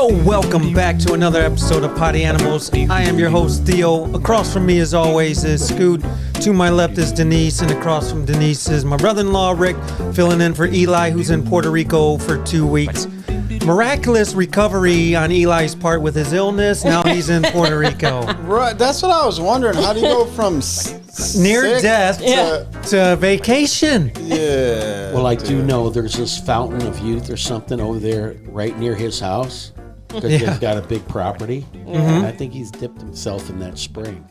Welcome back to another episode of Poddy Animals. I am your host, Theo. Across from me, as always, is Scoot. To my left is Denise, and across from Denise is my brother-in-law, Rick, filling in for Eli, who's in Puerto Rico for 2 weeks. Miraculous recovery on Eli's part with his illness. Now he's in Puerto Rico. Right, that's what I was wondering. How do you go from near death to vacation? Yeah. Well, I do know there's this fountain of youth or something over there right near his house because he's got a big property. And I think he's dipped himself in that spring.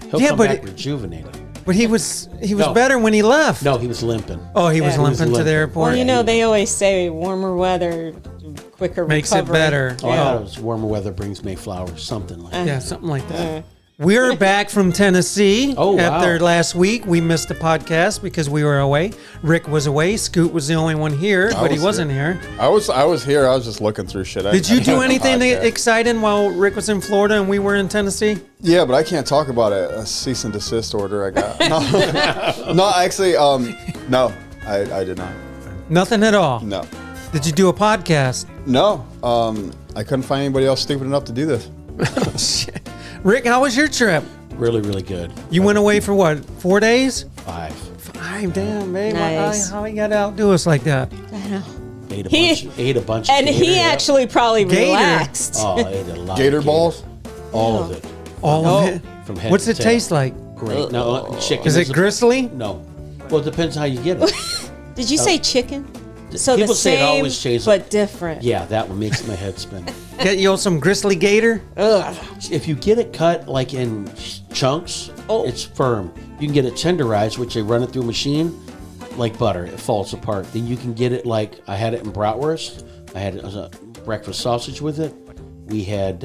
He'll come back rejuvenated. But he was better when he left. No, he was limping. Oh, he was limping to the airport. Well, you know, they always say warmer weather, quicker makes recovery. it better. Oh, I thought it was warmer weather brings May flowers, something like that. Yeah, something like that. We're back from Tennessee. After last week, we missed the podcast because we were away. Rick was away. Scoot was the only one here, but he wasn't here. I was here. I was just looking through shit. Did you do anything exciting while Rick was in Florida and we were in Tennessee? Yeah, but I can't talk about it. A cease and desist order I got. No, actually, no, I did not. Nothing at all? No. Did you do a podcast? No, I couldn't find anybody else stupid enough to do this. Shit. Rick, how was your trip? Really, really good. You went away for what, 4 days? 5. 5, damn, babe. Nice. How you got to outdo us like that? I know. Ate a bunch. And of gator, he actually probably relaxed. Oh, I ate a lot. Gator balls? All of it. All of it? From head What's to it tail. taste like? Great. No, chicken. Is it gristly? No. Well, it depends how you get it. Did you say chicken? So People the say it same, always changes. but different. Yeah, that one makes my head spin. Get you some gristly gator? If you get it cut like in chunks, it's firm. You can get it tenderized, which they run it through a machine like butter. It falls apart. Then you can get it like I had it in bratwurst. I had it as a breakfast sausage with it. We had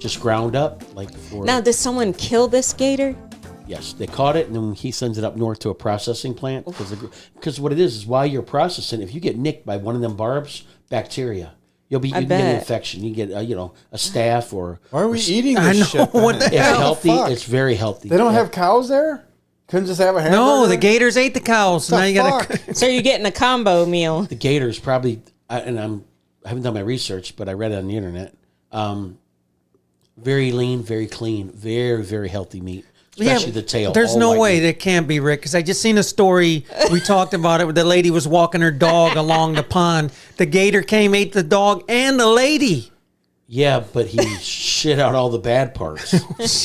just ground up like for. Now, did someone kill this gator? Yes, they caught it, and then he sends it up north to a processing plant because what it is while you're processing, if you get nicked by one of them barbs, bacteria. You can get an infection. You get, a staph or. Why are we eating this I know, shit? what the It's hell? healthy. Fuck. It's very healthy. They don't have cows there? Couldn't just have a hamburger? No, the gators ate the cows. Now you got to. So you're getting a combo meal. The gators probably, I haven't done my research, but I read it on the internet. Very lean, very clean, very, very healthy meat. Especially the tail. There's no way that can't be, Rick, because I just seen a story. We talked about it where the lady was walking her dog along the pond. The gator came, ate the dog and the lady. Yeah, but he shit out all the bad parts.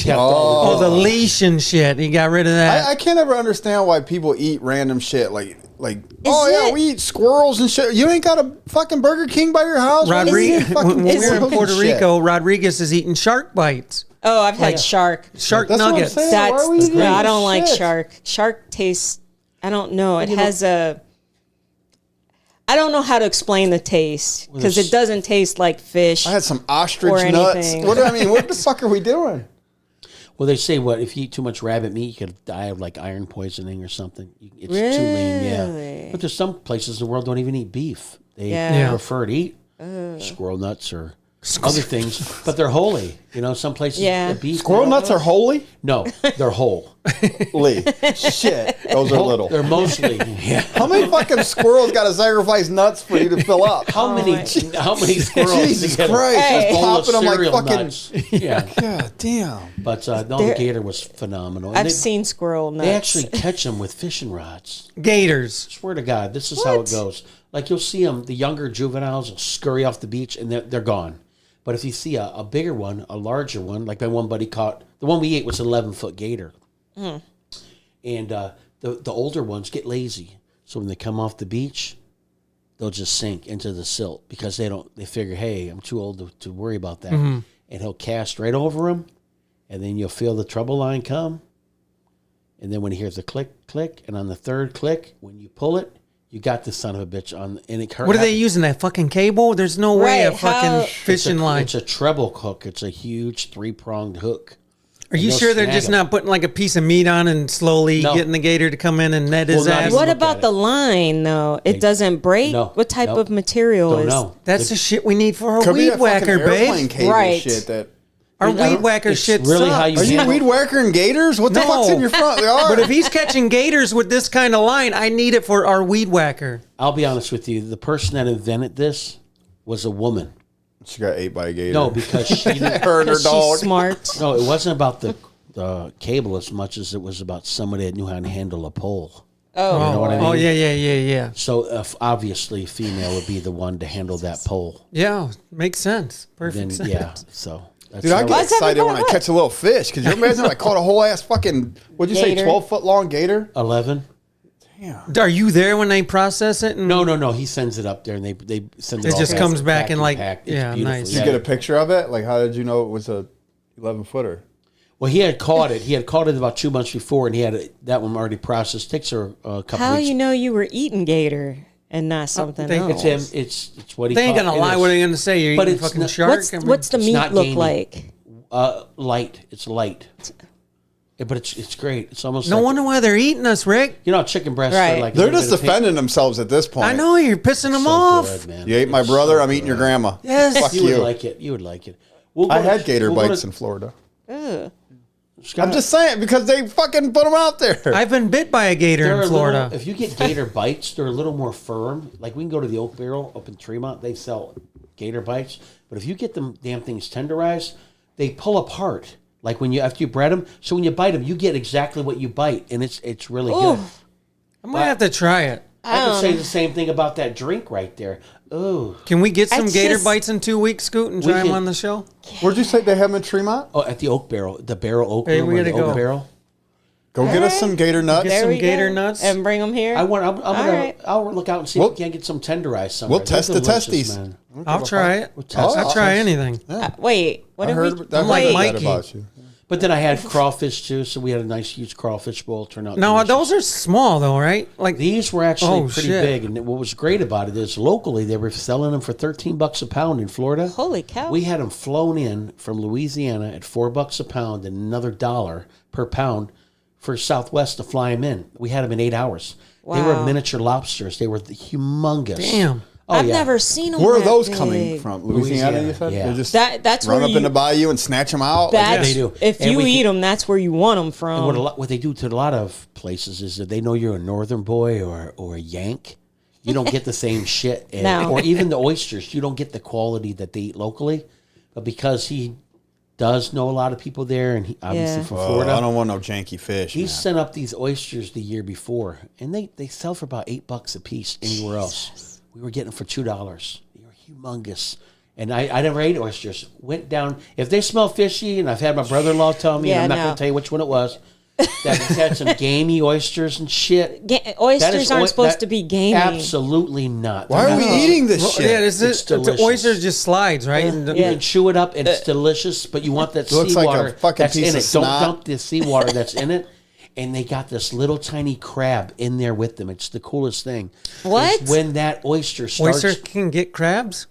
Oh, the leash and shit. He got rid of that. I can't ever understand why people eat random shit like we eat squirrels and shit. You ain't got a fucking Burger King by your house? Rodriguez, when we were in fucking Puerto shit? Rico, Rodriguez is eating shark bites. Oh, I've had shark. Shark That's what I'm nuggets. saying. Why are we eating I don't like shit? shark. Shark tastes, I don't know. It has a, I don't know how to explain the taste because it doesn't taste like fish. I had some ostrich Or nuts. anything. What do I mean? What the fuck are we doing? Well, they say if you eat too much rabbit meat, you could die of like iron poisoning or something. It's too lean, yeah. But there's some places in the world don't even eat beef. They prefer to eat squirrel nuts or other things, but they're holy. Some places the beef. Squirrel nuts are holy? No, they're whole. Shit. Those are little. They're mostly. Yeah. How many fucking squirrels got to sacrifice nuts for you to fill up? How many squirrels? Jesus to get Christ. a Just bowl of popping them like cereal fucking. nuts? Yeah. God damn. But the gator was phenomenal. And I've seen squirrel nuts. They actually catch them with fishing rods. Gators. Swear to God, this is how it goes. Like you'll see them, the younger juveniles will scurry off the beach and they're gone. But if you see a bigger one, a larger one, like my one buddy caught, the one we ate was an 11-foot gator. And the older ones get lazy. So when they come off the beach, they'll just sink into the silt because they figure, hey, I'm too old to worry about that. Mm-hmm. And he'll cast right over them. And then you'll feel the trouble line come. And then when he hears the click, click, and on the third click, when you pull it, you got this son of a bitch on, and it hurt. What are they using? That fucking cable? There's no way a fucking fishing line. It's a treble hook. It's a huge 3-pronged hook. Are you sure they're just not putting like a piece of meat on and slowly getting the gator to come in and net his ass? What about the line though? It doesn't break? No. What type of material is? No. That's the shit we need for our Could be weed a whacker, fucking airplane babe. cable Right. shit that. Our weed whacker shit really sucks. how you Are you handle- weed whackering gators? What the fuck's in your front yard? But if he's catching gators with this kind of line, I need it for our weed whacker. I'll be honest with you. The person that invented this was a woman. She got ate by a gator. No, because she didn't. Her and her dog. She's smart. No, it wasn't about the cable as much as it was about somebody that knew how to handle a pole. Oh, You know what I mean? Oh, yeah. So obviously, female would be the one to handle that pole. Yeah, makes sense. Then Perfect sense. yeah, so. That's Dude, I how- get excited when I catch a little fish. Could you imagine if I caught a whole ass fucking, what'd you say, Gator. 12-foot long gator? 11. Damn. Are you there when they process it? And No. He sends it up there, and they send it. It all just back, comes back packed in like, packed. It's yeah, beautiful. nice. Did you get a picture of it? Like, how did you know it was a 11-footer? Well, he had caught it. He had caught it about 2 months before, and he had that one already processed. Takes her a couple How weeks. you know you were eating gator and not something they- else? It's him. It's what he. They ain't caught. gonna It lie. is. What are they gonna say? You're But eating it's fucking not- shark? What's I mean, what's the it's meat not look gamey. like? Light. It's light. Yeah, but it's great. It's almost no like, wonder why they're eating us, Rick. you know, chicken breasts Right. are like They're a little just bit of pink. defending themselves at this point. I know you're pissing them So off. good, man. You ate my It's brother, so I'm eating your good. grandma. Yes. Fuck You you. would like it. You would like it. We'll go I to- had gator we'll go bites to- in Florida. Ugh. I'm just saying, because they fucking put them out there. I've been bit by a gator They're in a Florida. little, if you get gator bites, they're a little more firm. Like we can go to the Oak Barrel up in Tremont. They sell gator bites, but if you get them damn things tenderized, they pull apart. Like when you after you bread them. So when you bite them, you get exactly what you bite, and it's really good. I might have to try it. I could say the same thing about that drink right there. Oh, Can we get some I gator just- bites in 2 weeks, Scoot, and try them can- on the show? Where'd you say they have them in Tremont? oh, at the Oak Barrel, the Barrel Oak. Hey, Room we or the gotta Oak go. Barrel. Go get us some gator nuts. Get There some we gator go. nuts. And bring them here. I'm gonna. right. I'll look out and see We'll- if we can't get some tenderized somewhere. We'll test They're the delicious, testes. man. I'll try it. We'll test I'll it. try anything. Wait, what I did we? heard that, like that Mikey. about you. But then I had crawfish too, so we had a nice huge crawfish bowl. Turned out No, delicious. those are small though, right? Like These were actually Oh, pretty shit. big, and what was great about it is locally they were selling them for $13 a pound in Florida. Holy cow. We had them flown in from Louisiana at $4 a pound and another $1 per pound for Southwest to fly them in. We had them in 8 hours. They were Wow. miniature lobsters. They were humongous. Damn. Oh, I've yeah. never seen them. Where are that those big. coming from? Louisiana, you said? Yeah. They just That's run where up you. in the bayou and snatch them out? That's, they do. If And you we eat can- them, that's where you want them from. What they do to a lot of places is that they know you're a northern boy or a Yank. You don't get the same shit. And, No. Or even the oysters. You don't get the quality that they eat locally. But because he does know a lot of people there, and he obviously Yeah. from Oh, Florida, I don't want no janky fish. he man. sent up these oysters the year before. And they sell for about $8 a piece anywhere else. We were getting them for $2. They were humongous. And I never ate oysters. Went down. If they smell fishy, and I've had my brother-in-law tell me, and Yeah, I'm not no. going to tell you which one it was, that it's had some gamey oysters and shit. Oysters aren't supposed to be gamey. Absolutely not. Why are we eating this Well, shit? yeah, this It's is the delicious. oyster just slides, right? And the- You can chew it up and it's delicious, but you want that Looks like a seawater fucking that's piece in of it. Don't snot. dump the seawater that's in it. And they got this little tiny crab in there with them. It's the coolest thing. What? Is when that oyster starts. Oyster can get crabs.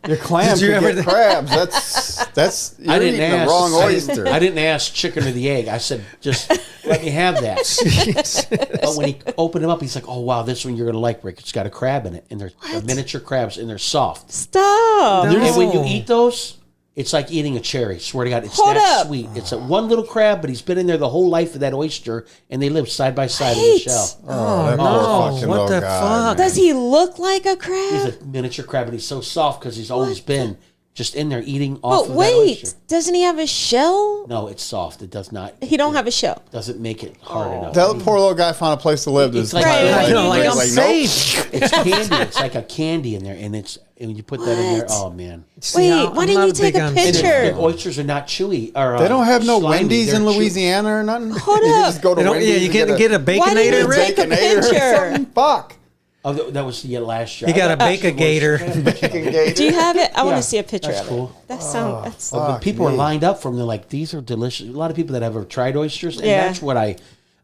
Your clam Did you could ever- get crabs. That's you're I didn't eating ask. the wrong I oyster. didn't, I didn't ask chicken or the egg. I said, just let me have that. But when he opened them up, he's like, "Oh wow, this one you're gonna like, Rick. It's got a crab in it, and they're miniature crabs, and they're soft. Stop. No. And when you eat those, it's like eating a cherry. Swear to God, it's Hold that up. sweet. It's a one little crab, but he's been in there the whole life of that oyster, and they live side by side in the Wait. shell. Oh, that no. poor fucking What little the guy, fuck? man. Does he look like a He's crab? a miniature crab, and he's so soft because he's always been just in there eating off But of that wait, oyster. doesn't he have a shell? No, it's soft. It does not. He don't have a shell. Doesn't make it hard enough. That poor little guy found a place to live. It's This like- entire Right. life. I know, like, I'm nope. safe. It's candy. It's like a candy in there, and when you put that in there, What? oh man. See, Wait, I'm why didn't not you take big a on picture? And seafood. the oysters are not chewy. Or, They don't have no slimy. Wendy's They're in chew- Louisiana or nothing. Hold You up. just go to They don't- Wendy's yeah, you and get a Why didn't baconator, you Rick. take a Baconator or picture? something. Fuck. Oh, that was last year. You got I a bake-a-gator. Chicken gator. Do you have it? I want Yeah, to see a picture that's of cool. it. That sounds. That's Fuck People are me. lined up from. They're like, these are delicious. A lot of people that have tried oysters, and Yeah. that's what I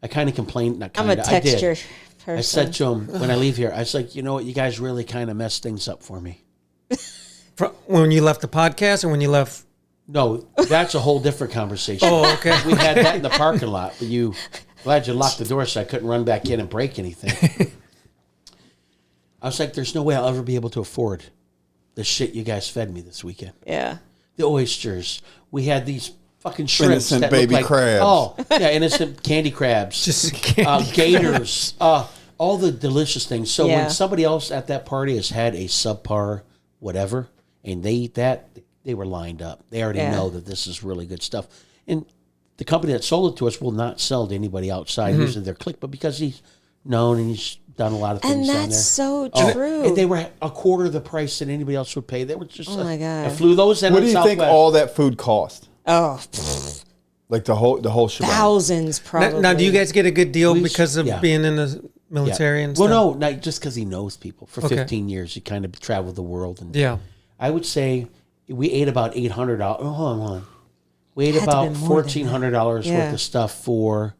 kind of complained. Not I'm kind a of. I did. texture person. I said to them when I leave here, I was like, you know what, you guys really kind of messed things up for me. When you left the podcast or when you left? No, that's a whole different conversation. Oh, okay. We had that in the parking lot, but glad you locked the door so I couldn't run back in and break anything. I was like, there's no way I'll ever be able to afford the shit you guys fed me this weekend. Yeah. The oysters. We had these fucking shrimps. Innocent that baby looked like, crabs. Oh, yeah, innocent candy crabs. Just candy gators. all the delicious things. So when somebody else at that party has had a subpar whatever, and they eat that, they were lined up. They already know that this is really good stuff. And the company that sold it to us will not sell to anybody outside using their clique, but because he's known and he's done a lot of things and down there. that's so true. And they were a quarter of the price that anybody else would pay. They were just, my God. I flew those in. What do you think all that food cost? Oh, Like the whole shebang. thousands probably. Now, do you guys get a good deal because of being in the military and stuff? Well, no, not just because he knows people. For 15 years, he kind of traveled the world. And I would say we ate about $800. Oh, hold on. We ate about $1,400 worth of stuff for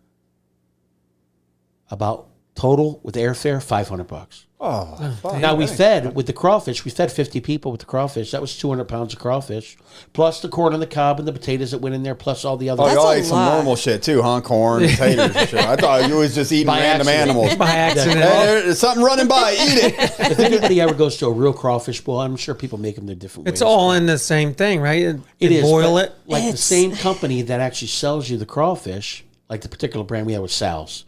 about total with airfare $500. Oh, fuck. Now we fed with the crawfish. We fed 50 people with the crawfish. That was 200 pounds of crawfish, plus the corn on the cob and the potatoes that went in there, plus all the other. Oh, y'all ate some normal shit too, huh? Corn, potatoes, and shit. I thought you was just eating random animals by accident. Hey, there's something running by. Eat it. If anybody ever goes to a real crawfish boil, I'm sure people make them their different ways. It's all in the same thing, right? It is. Boil it. Like the same company that actually sells you the crawfish, like the particular brand we have with Sal's.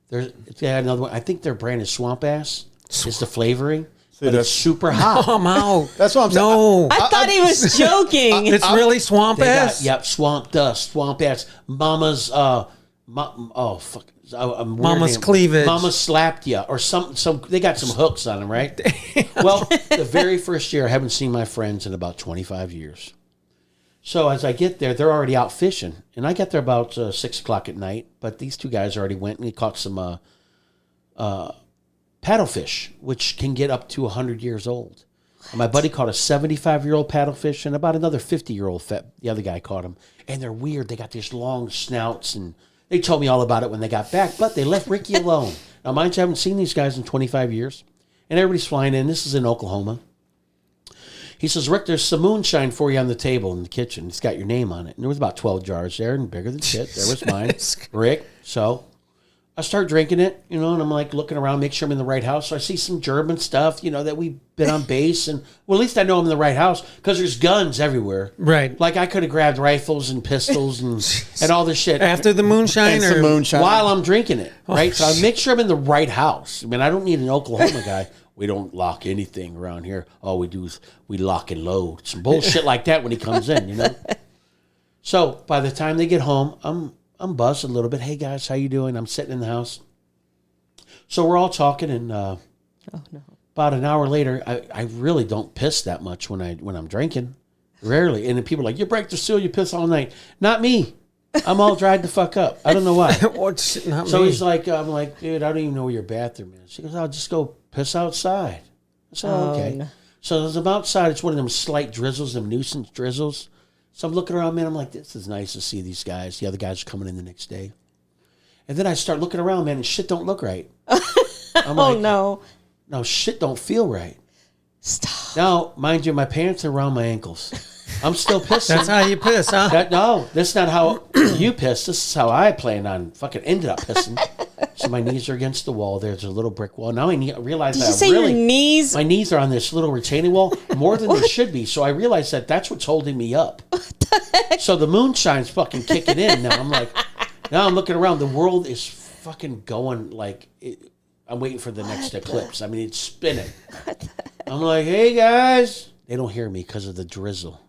They had another one. I think their brand is Swamp Ass. It's the flavoring. But it's super hot. I'm out. That's what I'm saying. No. I thought he was joking. It's really swamp ass? Yep, swamp dust, swamp ass. Mama's, Mama's cleavage. Mama slapped you. Or some. They got some hooks on them, right? Well, the very first year, I haven't seen my friends in about 25 years. So as I get there, they're already out fishing. And I get there about 6 o'clock at night. But these two guys already went and they caught some paddlefish, which can get up to 100 years old. And my buddy caught a 75-year-old paddlefish and about another 50-year-old the other guy caught them. And they're weird. They got these long snouts. And they told me all about it when they got back. But they left Ricky alone. Now, mind you, I haven't seen these guys in 25 years. And everybody's flying in. This is in Oklahoma. He says, Rick, there's some moonshine for you on the table in the kitchen. It's got your name on it. And there was about 12 jars there and bigger than shit. There was mine. Rick. So I start drinking it, and I'm like looking around, make sure I'm in the right house. So I see some German stuff, that we've been on base. And, well, at least I know I'm in the right house because there's guns everywhere. Right. Like I could have grabbed rifles and pistols and all this shit. After the moonshine or moonshine. While I'm drinking it, right? So I make sure I'm in the right house. I mean, I don't need an Oklahoma guy. We don't lock anything around here. All we do is we lock and load. Some bullshit like that when he comes in, So by the time they get home, I'm buzzed a little bit. Hey guys, how you doing? I'm sitting in the house. So we're all talking, and about an hour later, I really don't piss that much when I'm drinking. Rarely. And then people are like, you break the seal, you piss all night. Not me. I'm all dried the fuck up. I don't know why. So he's like, I'm like, dude, I don't even know where your bathroom is. She goes, I'll just go piss outside. I said, okay. No. So as I'm outside, it's one of them slight drizzles, them nuisance drizzles. So I'm looking around, man. I'm like, this is nice to see these guys. The other guys are coming in the next day. And then I start looking around, man, and shit don't look right. I'm like, no. No, shit don't feel right. Stop. Now, mind you, my pants are around my ankles. I'm still pissing. That's how you piss, huh? No, that's not how you piss. This is how I planned on fucking ended up pissing. So my knees are against the wall. There's a little brick wall. Now I realize Did that you say your knees? My knees are on this little retaining wall more than they should be. So I realize that's what's holding me up. What the heck? So the moonshine's fucking kicking in. Now I'm looking around. The world is fucking going like I'm waiting for the next eclipse. I mean, it's spinning. I'm like, hey guys. They don't hear me because of the drizzle.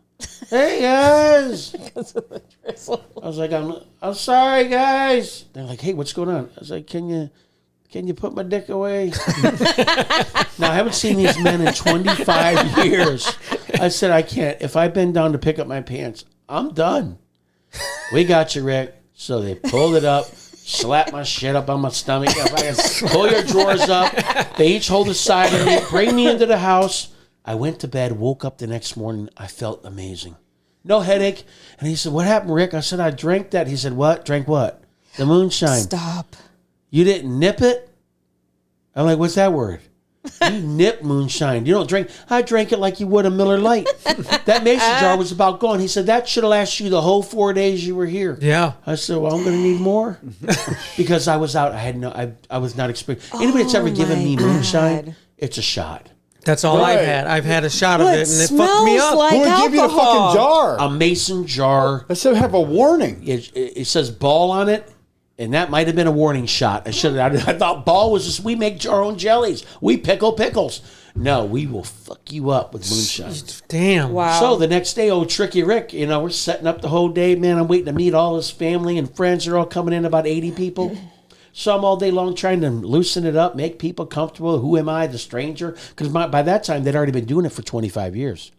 Hey guys! Because of the drizzle. I was like, I'm sorry, guys. They're like, hey, what's going on? I was like, can you put my dick away? Now I haven't seen these men in 25 years. I said, I can't. If I bend down to pick up my pants, I'm done. We got you, Rick. So they pulled it up, slapped my shit up on my stomach. Pull your drawers up. They each hold a side of me, bring me into the house. I went to bed, woke up the next morning. I felt amazing. No headache. And he said, what happened, Rick? I said, I drank that. He said, what? Drank what? The moonshine. Stop. You didn't nip it? I'm like, what's that word? You nip moonshine. You don't drink. I drank it like you would a Miller Lite. That mason jar was about gone. He said, that should have lasted you the whole 4 days you were here. Yeah. I said, well, I'm going to need more. Because I was out. I was not experienced. Anybody that's ever given me moonshine, it's a shot. That's all I've had. I've had a shot of it, and it fucked me up. Like who would give you the fucking jar? A mason jar. That should have a warning. It says ball on it, And that might have been a warning shot. I thought ball was just, we make our own jellies. We pickle pickles. No, we will fuck you up with moonshine. Damn. Wow. So the next day, old Tricky Rick, we're setting up the whole day. Man, I'm waiting to meet all his family and friends. They're all coming in, about 80 people. So I'm all day long trying to loosen it up, make people comfortable. Who am I, the stranger? Because by that time, they'd already been doing it for 25 years.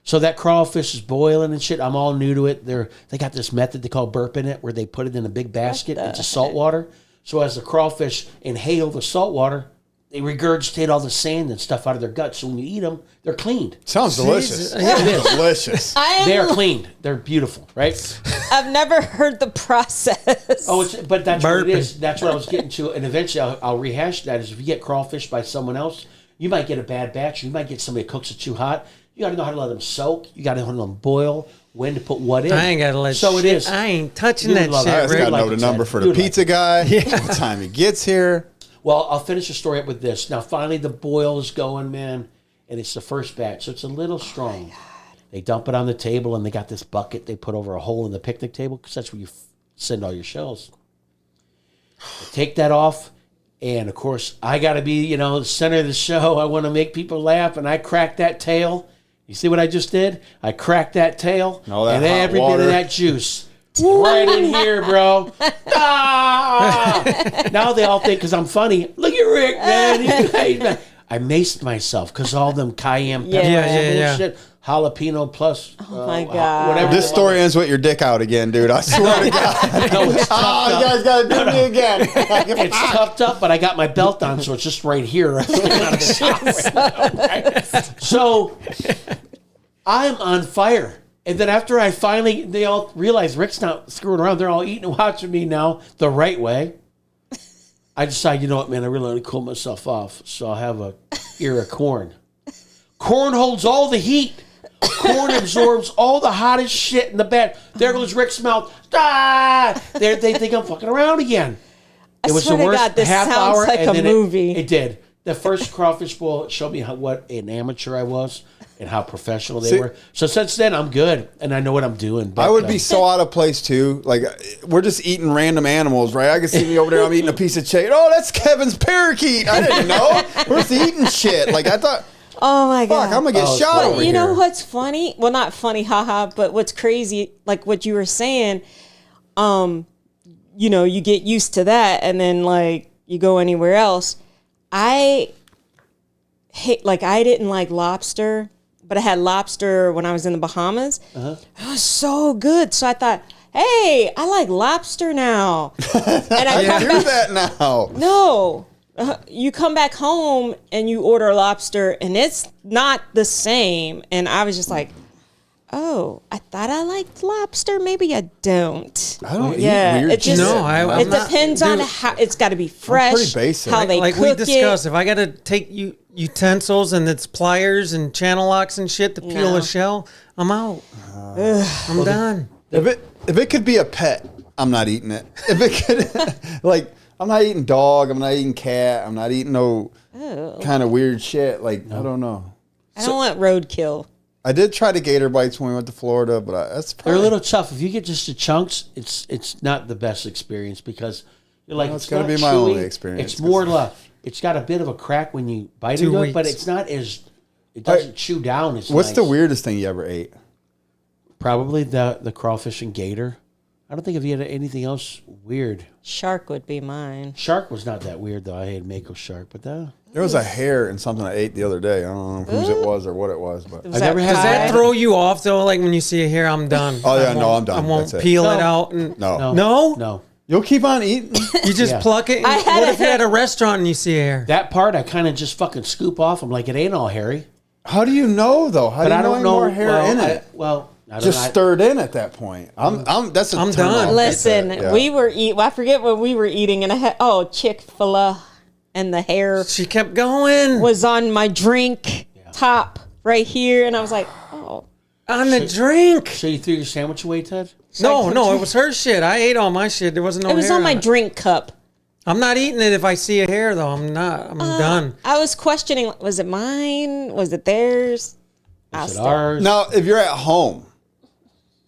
So that crawfish is boiling and shit. I'm all new to it. They got this method they call burping it, where they put it in a big basket into salt water. So as the crawfish inhale the salt water, they regurgitate all the sand and stuff out of their guts. So when you eat them, they're cleaned. Sounds delicious. Yeah. It is delicious. They are cleaned. They're beautiful, right? I've never heard the process. But that's what it is. That's what I was getting to. And eventually I'll rehash that. Is if you get crawfish by someone else, you might get a bad batch. You might get somebody that cooks it too hot. You got to know how to let them sook. You got to know how to let them boil. When to put what in. I ain't got to let So it is. I ain't touching that shit. I just got to know the number for the pizza guy. What time he gets here. Well, I'll finish the story up with this. Now, finally, the boil is going, man, and it's the first batch, so it's a little strong. They dump it on the table, and they got this bucket they put over a hole in the picnic table, because that's where you send all your shells. I take that off, and, of course, I got to be, the center of the show. I want to make people laugh, and I crack that tail. You see what I just did? I cracked that tail, and every bit of that juice right in here, bro. Now they all think, because I'm funny, look at Rick, man. I maced myself because all them cayenne pepper shit, jalapeno plus my God. whatever. This story ends with your dick out again, dude. I swear to God. No, it's tucked You guys got to do me again. It's tucked up, but I got my belt on, so it's just right here. So I'm on fire. And then after they all realize Rick's not screwing around. They're all eating and watching me now the right way. I decide, you know what, man, I really want to cool myself off. So I'll have a ear of corn. Corn holds all the heat. Corn absorbs all the hottest shit in the bed. There goes Rick's mouth. They think I'm fucking around again. It was swear the to worst God, this half sounds hour. like and a then movie. It did. The first crawfish boil showed me what an amateur I was and how professional they were. So since then, I'm good, and I know what I'm doing. But, I would be so out of place, too. Like, we're just eating random animals, right? I can see me over there. I'm eating a piece of chicken. Oh, that's Kevin's parakeet. I didn't know. We're just eating shit. Like, I thought, Oh my God. fuck, I'm going to get shot over here. You know what's funny? Well, not funny, haha, but what's crazy, like what you were saying, you get used to that, and then like you go anywhere else. I didn't like lobster, but I had lobster when I was in the Bahamas. It was so good. So I thought, hey, I like lobster now. And I come do back, that now. No. You come back home and you order lobster and it's not the same. And I was just like, oh, I thought I liked lobster. Maybe I don't. I don't eat weird it shit. just, No, I'm it not- depends on dude, how it's got to be fresh. pretty basic. How they like cook we discussed, it. if I got to take utensils and it's pliers and channel locks and shit to peel No. a shell, I'm out. I'm done. If it could be a pet, I'm not eating it. If it could, like, I'm not eating dog. I'm not eating cat. I'm not eating no kind of weird shit. Like, I don't know. I don't want roadkill. I did try the gator bites when we went to Florida, but that's they're probably a little tough. If you get just the chunks, it's not the best experience because you're like, it's it's gonna not be my chewy. only experience. It's more like it's got a bit of a crack when you bite 2 into it, but weeks. it's not as it doesn't chew down as What's nice. the weirdest thing you ever ate? Probably the crawfish and gator. I don't think I've had anything else weird. Shark would be mine. Shark was not that weird though. I had mako shark, but There was a hair in something I ate the other day. I don't know whose it was or what it was, but Was I've that never had Does pie? that throw you off though? Like when you see a hair, I'm done. Oh, yeah, I no, won't- I'm done. I won't That's it. peel it No. out. And, no. No? no. You'll keep on eating. You just Yeah. pluck it. And I had what a if you're at a hair- restaurant and you see a hair? That part I kind of just fucking scoop off. I'm like, it ain't all hairy, How do you know though? How but do you I don't any know more hair in it? I don't Just know. stirred in at that point. I'm that's a I'm turn done. off. Listen, Yeah. we were I forget what we were eating, and I had Chick-fil-A, and the hair She kept going was on my drink top right here, and I was like, oh. on the drink. So you threw your sandwich away, Ted? No, it was her shit. I ate all my shit. There wasn't no It was hair on my it. drink cup. I'm not eating it if I see a hair though. I'm not. I'm done. I was questioning, was it mine? Was it theirs? I Is it still- ours? Now, if you're at home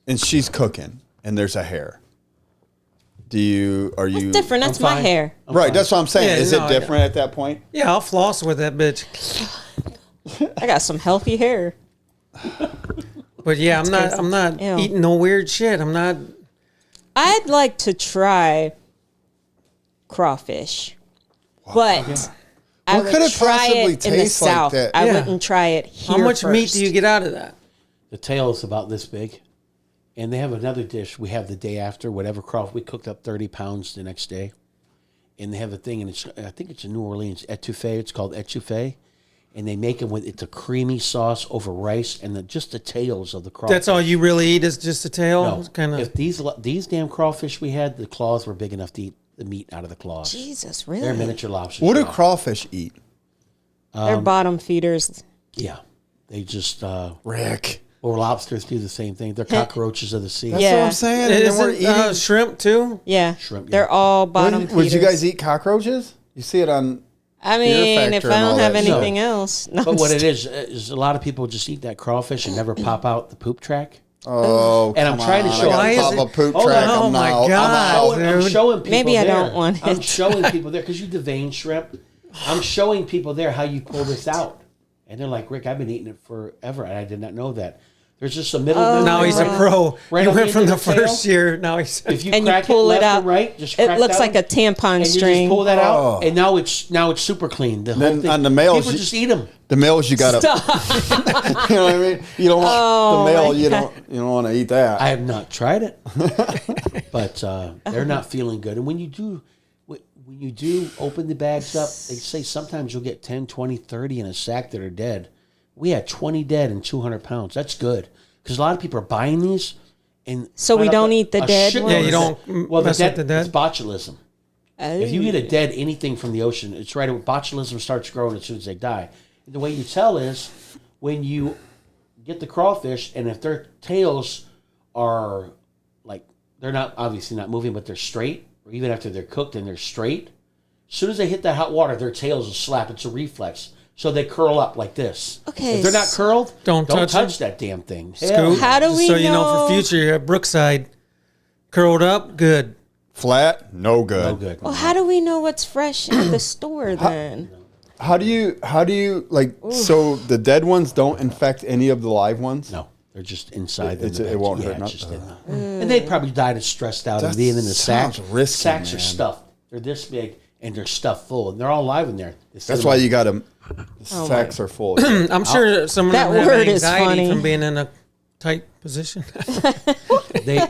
and she's cooking and there's a hair, Are you It's different. That's I'm my fine. hair. right? That's what I'm saying. Yeah, Is no, it different at that point? Yeah, I'll floss with that bitch. I got some healthy hair. But yeah, I'm crazy. not Ew. eating no weird shit. I'm not. I'd like to try crawfish, but I What would could it try possibly it in the taste like south. that? I Yeah. wouldn't try it here. How much meat first. do you get out of that? The tail is about this big. And they have another dish we have the day after, whatever crawfish. We cooked up 30 pounds the next day. And they have a thing, and I think it's in New Orleans, etouffee. It's called etouffee. And they make them with, it's a creamy sauce over rice and just the tails of the crawfish. That's all you really eat is just the tail? No, Kind of. if these damn crawfish we had, the claws were big enough to eat the meat out of the claws. Jesus, They're really? miniature lobsters. What do yeah. crawfish eat? They're bottom feeders. Yeah. They just, Rick. or lobsters do the same thing. They're cockroaches of the sea. That's Yeah. what I'm saying. And then we're Isn't shrimp too? Yeah, Shrimp, yeah. they're all bottom feeders. Would you guys eat cockroaches? You see it on. I Fear mean, if Factor I and all don't have that shit. anything else, no, But what it is a lot of people just eat that crawfish and never pop out the poop track. Oh, And I'm come trying to on. show- I Why gotta is pop it- a poop Hold track. on. Oh I'm my out. God. I'm dude. showing people Maybe I there. don't want I'm it. showing people there because you devein shrimp. I'm showing people there how you pull this out. And they're like, Rick, I've been eating it forever, and I did not know that. There's just a middle. Now he's a pro. Right He on went the from end the of the tail. first year. Now he's. If you and you crack pull it it left out, and right, just it crack looks that like one, a tampon and string. you just pull that Oh. out, and now it's super clean. The whole Then thing. on the males, people you- just eat them. The males you gotta. You know what I mean? You don't want Oh, the male. my You God. don't want to eat that. I have not tried it, but they're not feeling good. And when you do open the bags up, they say sometimes you'll get 10, 20, 30 in a sack that are dead. We had 20 dead and 200 pounds. That's good because a lot of people are buying these. And So we find out don't that eat the a dead shitload ones? Yeah, you of don't that- well, mess the with dead, the dead. It's botulism. If you eat a dead anything from the ocean, it's right. Botulism starts growing as soon as they die. And the way you tell is when you get the crawfish, and if their tails are like they're not obviously not moving, but they're straight, or even after they're cooked and they're straight, as soon as they hit that hot water, their tails will slap. It's a reflex, so they curl up like this. Okay, If they're not curled, Don't touch it. that damn thing. Scoot. Hell, How do Just we so you know know- for future, you're at Brookside, curled up, good. Flat, no good. no good. Well, how do we know what's fresh at the store then? How do you like? So the dead ones don't infect any of the live ones. No, they're just inside. It won't hurt it's nothing. just and they probably died and stressed out That and being in the sack. sounds risky, Sacks are man. stuffed. They're this big and they're stuffed full, and they're all live in there. That's why you got them. The Oh sacks are full. I'm sure some of That them have word is anxiety funny. from being in a tight position.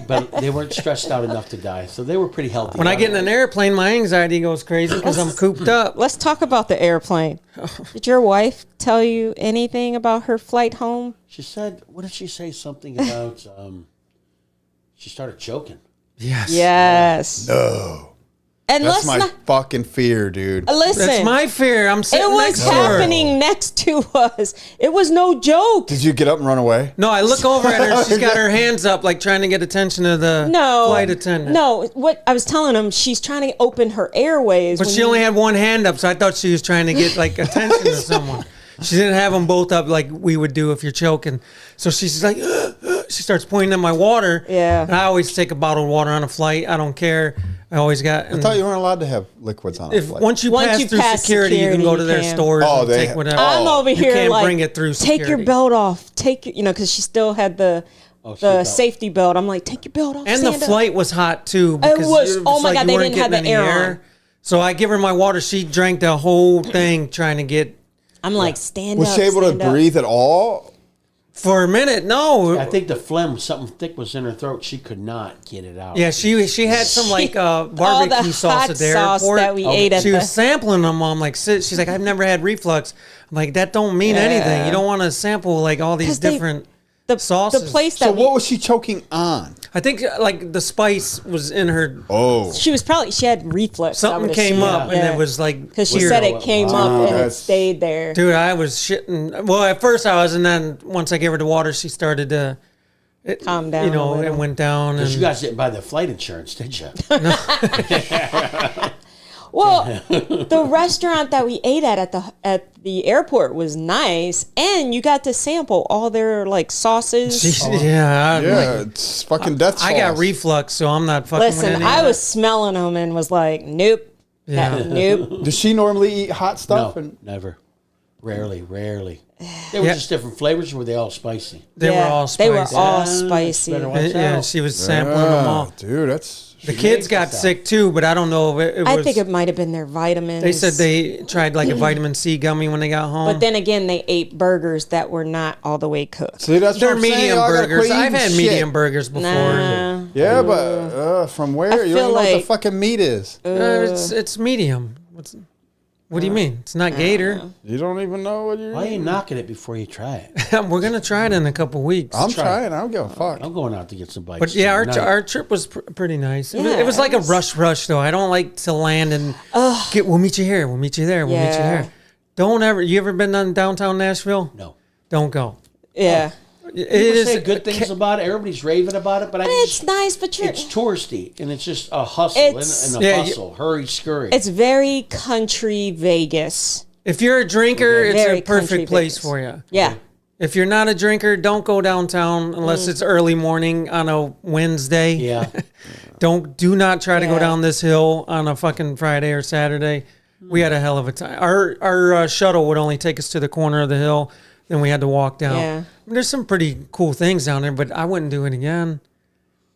but they weren't stressed out enough to die, so they were pretty healthy. When I get in an airplane, my anxiety goes crazy because I'm cooped up. Let's talk about the airplane. Did your wife tell you anything about her flight home? She said, "What did she say? Something about?" She started choking. Yes. Yes. No, And that's let's my not fucking fear, dude. listen. That's my fear. I'm sitting it was next to her. happening next to us. It was no joke. Did you get up and run away? No, I look over at her. She's got her hands up, like trying to get attention of the No flight attendant. No, what I was telling him, she's trying to open her airways. But when she you- only had one hand up, so I thought she was trying to get like attention to someone. She didn't have them both up like we would do if you're choking. So she's like, she starts pointing at my water. Yeah. And I always take a bottle of water on a flight. I don't care. I always got. I thought you weren't allowed to have liquids on a if flight. once you Once pass you through pass security, you can security, go to you their can. stores Oh, and they- take whatever. I'm over You here can't like, bring it through take your security. belt off. Take your, because she still had the seatbelt. safety belt. I'm like, take your belt off. And the stand up. flight was hot too. It Because was- it oh my like God, you they weren't didn't have getting the any air on. So I give her my water. She drank the whole thing trying to get. I'm like, stand Was up. she able to stand up. breathe at all? For a minute, no. I think the phlegm, something thick was in her throat. She could not get it out. Yeah, she had some like all barbecue the sauce hot at the sauce airport. that we ate at she the. was sampling them. I'm like, she's like, I've never had reflux. I'm like, that don't mean anything. You don't want to sample like all these 'Cause they- different the sauces. The place So that what was she choking on? I think like the spice was in her. Oh, she had reflux. Something came up and it was like because she weird. said it came Wow. up and it That's- stayed there. Dude, I was shitting. Well, at first I was, and then once I gave her the water, she started to Calm down. You a know, little. it went down. And You guys didn't buy the flight insurance, did you? Well, the restaurant that we ate at the airport was nice, and you got to sample all their like sauces. Yeah, it's fucking death sauce. I got reflux, so I'm not fucking with Listen, any I of was smelling them and was like, nope. Yeah. Nope. Does she normally eat hot stuff? No, never. Rarely. They were just different flavors, or were they all spicy? They were all spicy. They were all Yeah, spicy. better watch Yeah, out. she was sampling them all. Dude, that's... The kids got sick too, but I don't know if it was. I think it might have been their vitamins. They said they tried like a vitamin C gummy when they got home. But then again, they ate burgers that were not all the way cooked. See, that's they're what I'm saying. medium Y'all gotta burgers. quit I've eating had shit. medium burgers before. Nah. Yeah, but from where? You feel don't know what the like- fucking meat is. It's medium. What do you mean? It's not gator. You don't even know what you're Why are you eating. knocking it before you try it? We're gonna try it in a couple weeks. I'm try trying. I don't give a fuck. I'm going out to get some bites. But yeah, tonight. our trip was pretty nice. Yeah, It was like it a was- rush though. I don't like to land and we'll meet you here. We'll meet you there. We'll meet you Yeah. here. You ever been on downtown Nashville? No. Don't go. Yeah. It People is say good things about it. Everybody's raving about it, but I It's just... nice, but It's touristy, and it's just a hustle It's- and a Yeah, bustle. Hurry, scurry. it's very country Vegas. If you're a drinker, Okay. it's Very a perfect country place Vegas. for you. Yeah. If you're not a drinker, don't go downtown unless it's early morning on a Wednesday. yeah. Do not try to go Yeah. down this hill on a fucking Friday or Saturday. We had a hell of a time. Our shuttle would only take us to the corner of the hill, then we had to walk down. Yeah. I mean, there's some pretty cool things down there, but I wouldn't do it again.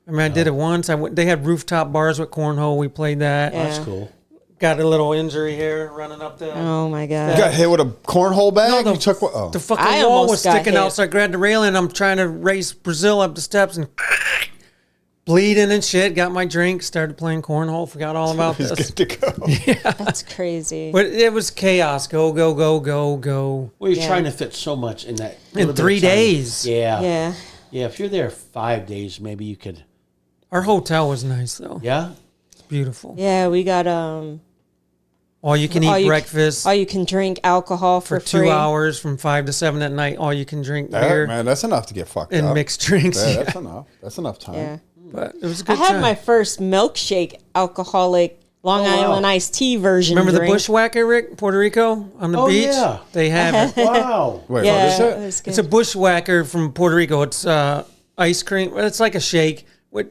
I mean, I did it once. They had rooftop bars with cornhole. We played that. Yeah. That's cool. Got a little injury here running up the. Oh my You god. got hit with a cornhole bag? No, you took what? Oh. The fucking I wall almost was got sticking hit. out, so I grabbed the railing. I'm trying to race Brazil up the steps and bleeding and shit. Got my drink, started playing cornhole, forgot all about He's this. good to go. That's crazy. But it was chaos. Go, go, go, go, go. Well, you're Yeah. trying to fit so much in that. In little bit of 3 time. days. Yeah. Yeah. Yeah, if you're there 5 days, maybe you could. Our hotel was nice though. Yeah. Beautiful. Yeah, we got All you can eat breakfast all you can drink alcohol for for 2 free. hours from 5 to 7 at night. All you can drink Yeah, beer man, that's enough to get fucked and up. mixed drinks. Yeah, Yeah. that's enough. That's enough time. Yeah. But it was a I good had time. my first milkshake alcoholic Long Island iced tea version. Remember the drink. bushwhacker, Rick, Puerto Rico on the Oh, beach? yeah. They have it. Wow. Wait, Yeah, what is it it? was good. It's a bushwhacker from Puerto Rico. It's ice cream. It's like a shake with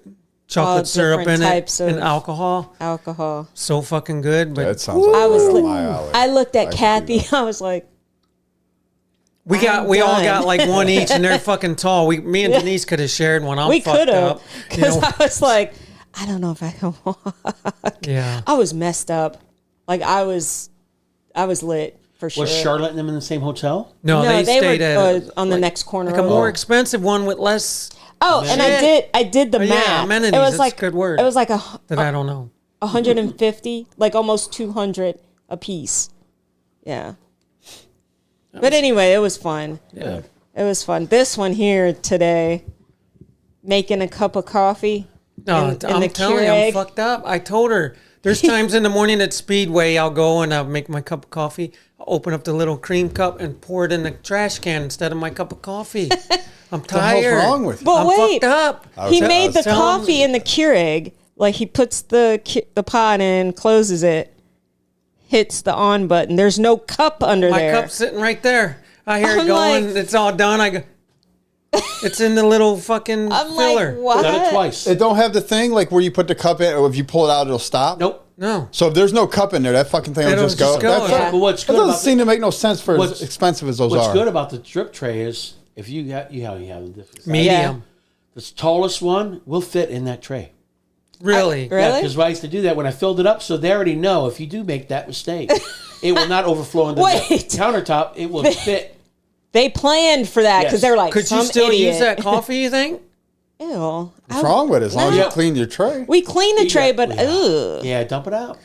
chocolate syrup different in it types of- and alcohol. alcohol. So fucking good. But That sounds like I was right li- up my alley. I looked at I should do Kathy. that. I was like, we I'm all done. got like one each, and they're fucking tall. Me and Denise could have shared one. I'm we fucked could have, up. You because know? I was like, I don't know if I can walk. Yeah. I was messed up. Like I was lit for sure. Was Charlotte and them in the same hotel? No, No, they stayed were at on the next corner. like a over. more expensive one with less Oh, and I did the Oh, yeah, math. amenities, It was that's like a good word. It was like that I don't know. 150, like almost 200 a piece. Yeah. But anyway, it was fun. Yeah. It was fun. This one here today, making a cup of coffee. No, in I'm the telling you, I'm Keurig. fucked up. I told her there's times in the morning at Speedway I'll go and I'll make my cup of coffee. I'll open up the little cream cup and pour it in the trash can instead of my cup of coffee. I'm What the hell's tired. wrong with you? But I'm wait, fucked up. he I made was the telling coffee you. in the Keurig. Like he puts the pot in, closes it, hits the on button. There's no cup under My there. cup's sitting right there. I hear it I'm going. like- It's all done. I go. It's in the little fucking I'm filler. like, what? Done it twice. It don't have the thing like where you put the cup in, or if you pull it out, it'll stop. Nope. No. So if there's no cup in there, that fucking thing will It'll just go. just go. That, Yeah. But what's that good doesn't about seem to make no sense for as What's- expensive as those what's are. good about the drip tray is if you have the different Medium. the tallest one will fit in that tray. Really? Really? Because I used to do that when I filled it up, so they already know if you do make that mistake, it will not overflow into Wait. the countertop. It will fit. They planned for that because Yes. they're like, Could you some still idiot. use that coffee, you think? Ew. What's wrong with it? As long as you No. clean your tray. We cleaned the tray, but Yeah. ugh, Yeah, dump it out.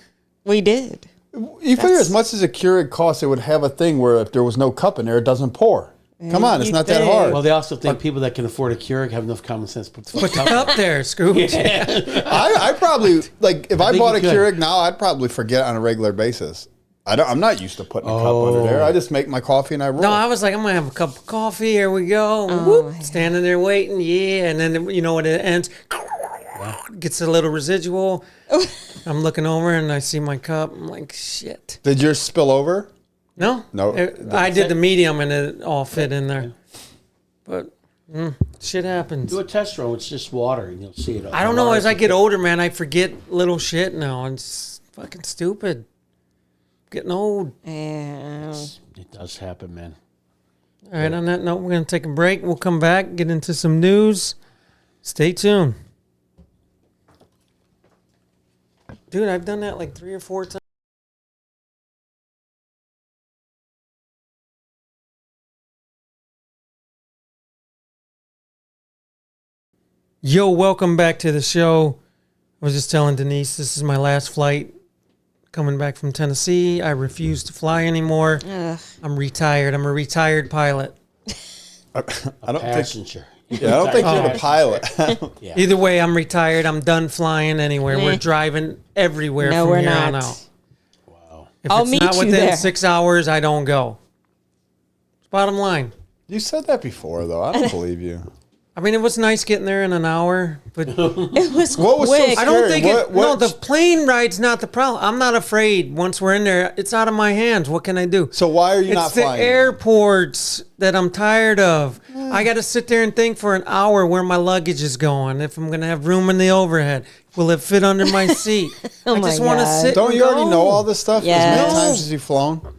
we did. You figure as much as a Keurig costs, it would have a thing where if there was no cup in there, it doesn't pour. Come on, it's you not that think. hard. Well, they also think people that can afford a Keurig have enough common sense to put the Put the fucking cup. cup there, Scoop. I probably like if I think bought a you could. Keurig now, I'd probably forget on a regular basis. I'm not used to putting a cup under there. I just make my coffee and I roll. No, I was like, I'm gonna have a cup of coffee. Here we go. Whoop, standing there waiting. Yeah, and then you know what it ends. gets a little residual. I'm looking over and I see my cup. I'm like, shit. Did yours spill over? No. I did the medium and it all fit in there. But shit happens. Do a test run. It's just water, and you'll see it. I don't know. As I get older, man, I forget little shit now. It's fucking stupid. Getting old. Yeah. It does happen, man. All right, on that note, we're going to take a break. We'll come back, get into some news. Stay tuned. Dude, I've done that like 3 or 4 times. Yo, welcome back to the show. I was just telling Denise, this is my last flight coming back from Tennessee. I refuse to fly anymore. Ugh. I'm retired. I'm a retired pilot. I don't Passenger. think. Yeah, I don't think you're the pilot. Yeah. Either way, I'm retired. I'm done flying anywhere. We're driving everywhere No, from we're here on not. out. Wow. If I'll it's meet not you within there. 6 hours, I don't go. Bottom line. You said that before, though. I don't believe you. I mean, it was nice getting there in an hour, but It was What was so quick. I don't Scary. think What- the plane ride's not the problem. I'm not afraid. Once we're in there, it's out of my hands. What can I do? So why are you It's not the flying? airports that I'm tired of. I got to sit there and think for an hour where my luggage is going. If I'm going to have room in the overhead, will it fit under my seat? Oh I my just want to God. sit. Don't and you already go. know all this stuff? Yes. As many times as you've flown?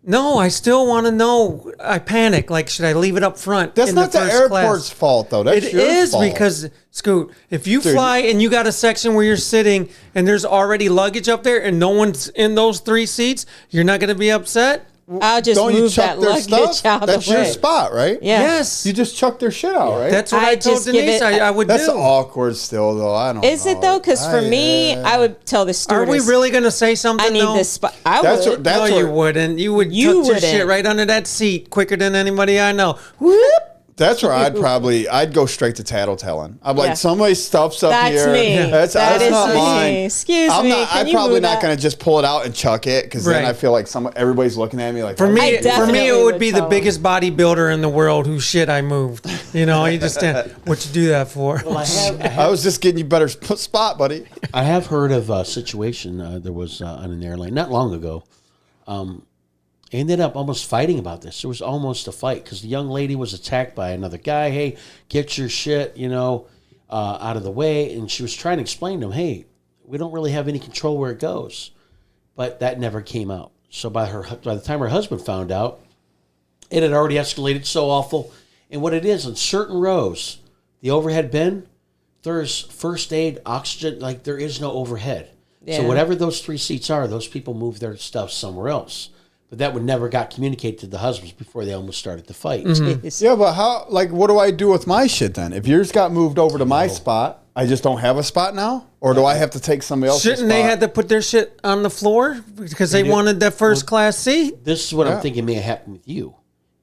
No, I still want to know. I panic. Like, should I leave it up front? That's in not the first airport's class? fault, though. That's It your is fault. because, Scoot, if you Dude. fly and you got a section where you're sitting and there's already luggage up there and no one's in those 3 seats, you're not going to be upset? I'll just Don't you move chuck that their luggage stuff? out That's the way. your spot, right? Yeah. Yes. You just chuck their shit out, right? That's what I I told just give Denise it- I would That's do. awkward still, though. I don't Is know. it though? Because for me, I would tell the Are stewardess. we really going to say something? I need though? this spot. I That's would. what- that's No, what- you wouldn't. You would You tuck your wouldn't. shit right under that seat quicker than anybody I know. Whoop. That's where I'd go straight to tattletelling. I'm like, Yeah. somebody's stuff's up That's here. me. That's That is not me. mine. Excuse I'm me, not, can I'm you probably move not that? going to just pull it out and chuck it because then Right. I feel like everybody's looking at me like, For me, I for definitely me, it would would be the tell biggest bodybuilder in the world whose shit I moved. You know, you just what you do that for? Well, I was just getting you better spot, buddy. I have heard of a situation. There was on an airline not long ago. Ended up almost fighting about this. There was almost a fight because the young lady was attacked by another guy. Hey, get your shit, out of the way. And she was trying to explain to him, hey, we don't really have any control where it goes. But that never came out. So by the time her husband found out, it had already escalated so awful. And what it is, in certain rows, the overhead bin, there's first aid, oxygen, like there is no overhead. Yeah. So whatever those 3 seats are, those people move their stuff somewhere else. But that would never got communicated to the husbands before they almost started the fight. Yeah, but how? Like, what do I do with my shit then? If yours got moved over to my spot, I just don't have a spot now, or do I have to take somebody else's Shouldn't spot? they had to put their shit on the floor because they do. wanted that first class seat? This is what Yeah. I'm thinking may have happened with you,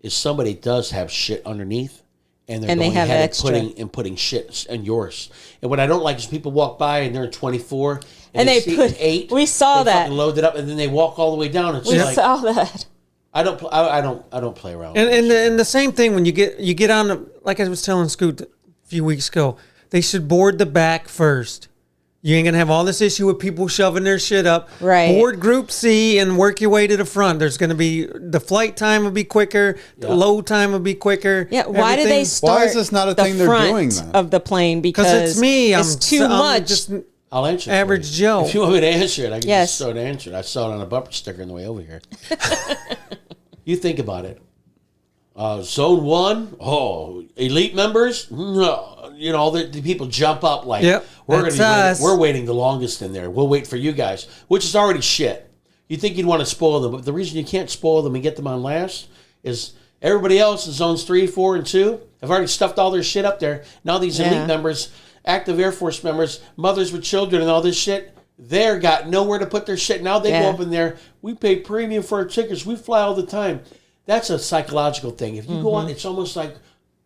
is somebody does have shit underneath, and they're And they going have ahead extra. and putting shit in yours. And what I don't like is people walk by and they're in 24, And they see put- an 8. we saw they that. fucking load it up, and then they walk all the way down. It's We like saw that. I don't play around. And the same thing when you get on the, like I was telling Scoot a few weeks ago, they should board the back first. You ain't gonna have all this issue with people shoving their shit up. Right. Board Group C and work your way to the front. There's gonna be the flight time will be quicker, the Yeah. load time will be quicker. Yeah. Why do they everything. start? Why is this not a the thing they're front doing then? of the plane? Because it's me. It's too I'm much. just I'll answer it for average you. Joe. If you want me to answer it, I can Yes. just start answering. I saw it on a bumper sticker on the way over here. You think about it. Zone 1, elite members, no, the people jump up like, Yep, we're that's gonna be us. waiting, we're waiting the longest in there. We'll wait for you guys, which is already shit. You think you'd want to spoil them, but the reason you can't spoil them and get them on last is everybody else in zones 3, 4, and 2 have already stuffed all their shit up there. Now these Yeah. elite members, active Air Force members, mothers with children and all this shit, they're got nowhere to put their shit. Now they go Yeah. up in there. We pay premium for our tickets. We fly all the time. That's a psychological thing. If you go on, it's almost like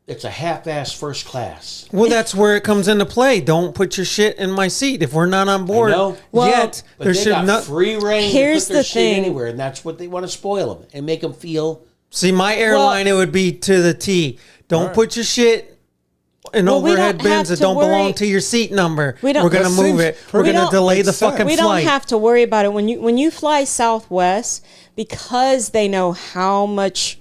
it's a half-ass first class. Well, that's where it comes into play. Don't put your shit in my seat if we're not on board know. Well, yet. But There they should got not. free reign Here's to put their the shit thing. anywhere, and that's what they want to spoil them and make them feel. See, my airline, it would be to the T. Don't put your shit in Well, we overhead don't bins have that to don't belong worry- to your seat number. We don't- We're going to That move seems it. We're pretty- going to delay the makes sense. fucking We flight. don't have to worry about it when you fly Southwest, because they know how much